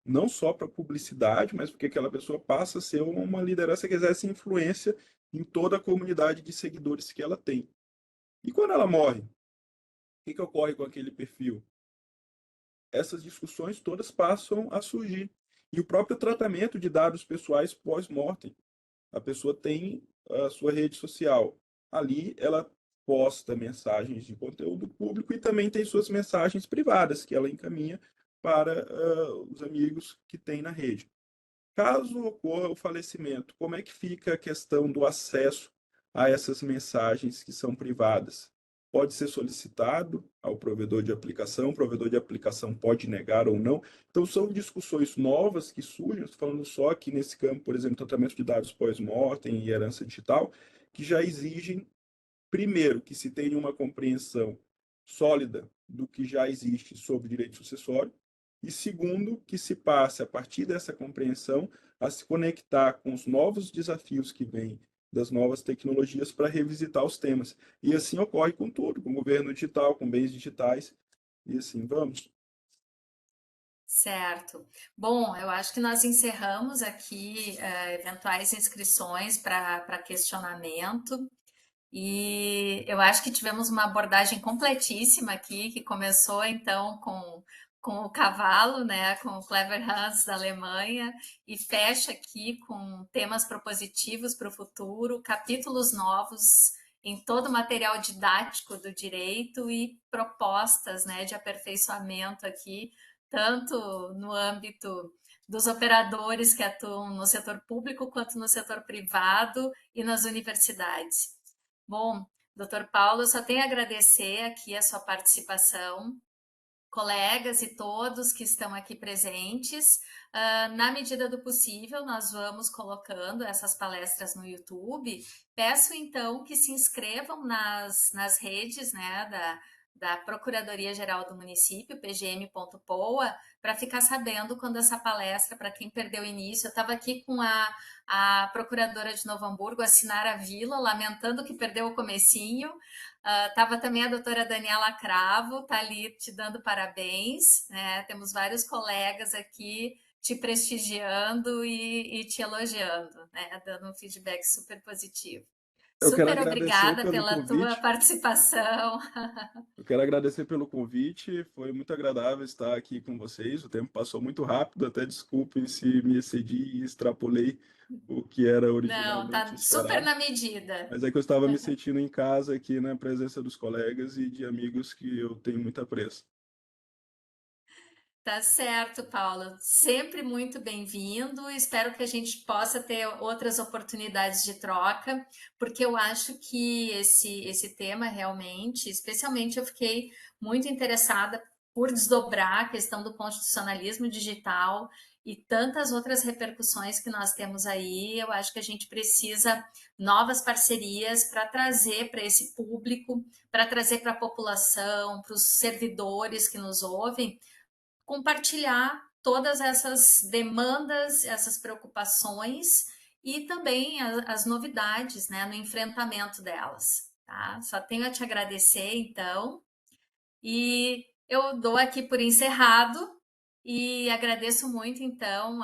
Não só para publicidade, mas porque aquela pessoa passa a ser uma liderança que exerce influência em toda a comunidade de seguidores que ela tem. E quando ela morre, o que ocorre com aquele perfil? Essas discussões todas passam a surgir. E o próprio tratamento de dados pessoais pós-mortem. A pessoa tem a sua rede social. Ali ela posta mensagens de conteúdo público e também tem suas mensagens privadas que ela encaminha para os amigos que tem na rede. Caso ocorra o falecimento, como é que fica a questão do acesso a essas mensagens que são privadas? Pode ser solicitado ao provedor de aplicação, o provedor de aplicação pode negar ou não. Então, são discussões novas que surgem, falando só aqui nesse campo, por exemplo, tratamento de dados pós-mortem e herança digital, que já exigem, primeiro, que se tenha uma compreensão sólida do que já existe sobre direito sucessório, e segundo, que se passe, a partir dessa compreensão, a se conectar com os novos desafios que vêm das novas tecnologias para revisitar os temas. E assim ocorre com tudo, com o governo digital, com bens digitais, e assim vamos. Certo. Bom, eu acho que nós encerramos aqui eventuais inscrições para questionamento. E eu acho que tivemos uma abordagem completíssima aqui, que começou então com o cavalo, né, com o Clever Hans da Alemanha, e fecha aqui com temas propositivos para o futuro, capítulos novos em todo o material didático do direito e propostas, né, de aperfeiçoamento aqui, tanto no âmbito dos operadores que atuam no setor público quanto no setor privado e nas universidades. Bom, doutor Paulo, eu só tenho a agradecer aqui a sua participação, colegas e todos que estão aqui presentes. Na medida do possível, nós vamos colocando essas palestras no YouTube. Peço então que se inscrevam nas redes, né, da Procuradoria-Geral do Município, pgm.poa, para ficar sabendo quando essa palestra, para quem perdeu o início, eu estava aqui com a Procuradora de Novo Hamburgo, a Sinara Vila, lamentando que perdeu o comecinho. Estava também a doutora Daniela Cravo, está ali te dando parabéns, né? Temos vários colegas aqui te prestigiando e te elogiando, né? Dando um feedback super positivo. Eu quero Super agradecer obrigada pelo pela tua convite. participação. Eu quero agradecer pelo convite. Foi muito agradável estar aqui com vocês. O tempo passou muito rápido. Até desculpem se me excedi e extrapolei o que era Não, originalmente tá super esperado. na medida. Mas é que eu estava me sentindo em casa aqui na presença dos colegas e de amigos que eu tenho muito apreço. Tá certo, Paulo. Sempre muito bem-vindo. Espero que a gente possa ter outras oportunidades de troca, porque eu acho que esse tema realmente, especialmente eu fiquei muito interessada por desdobrar a questão do constitucionalismo digital e tantas outras repercussões que nós temos aí. Eu acho que a gente precisa novas parcerias para trazer para esse público, para trazer para a população, para os servidores que nos ouvem compartilhar todas essas demandas, essas preocupações e também as novidades, né, no enfrentamento delas, tá? Só tenho a te agradecer, então, e eu dou aqui por encerrado e agradeço muito, então,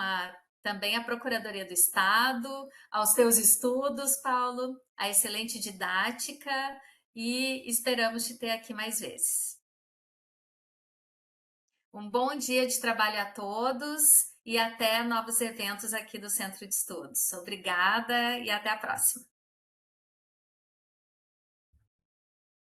também a Procuradoria do Estado, aos teus estudos, Paulo, a excelente didática e esperamos te ter aqui mais vezes. Um bom dia de trabalho a todos e até novos eventos aqui do Centro de Estudos. Obrigada e até a próxima.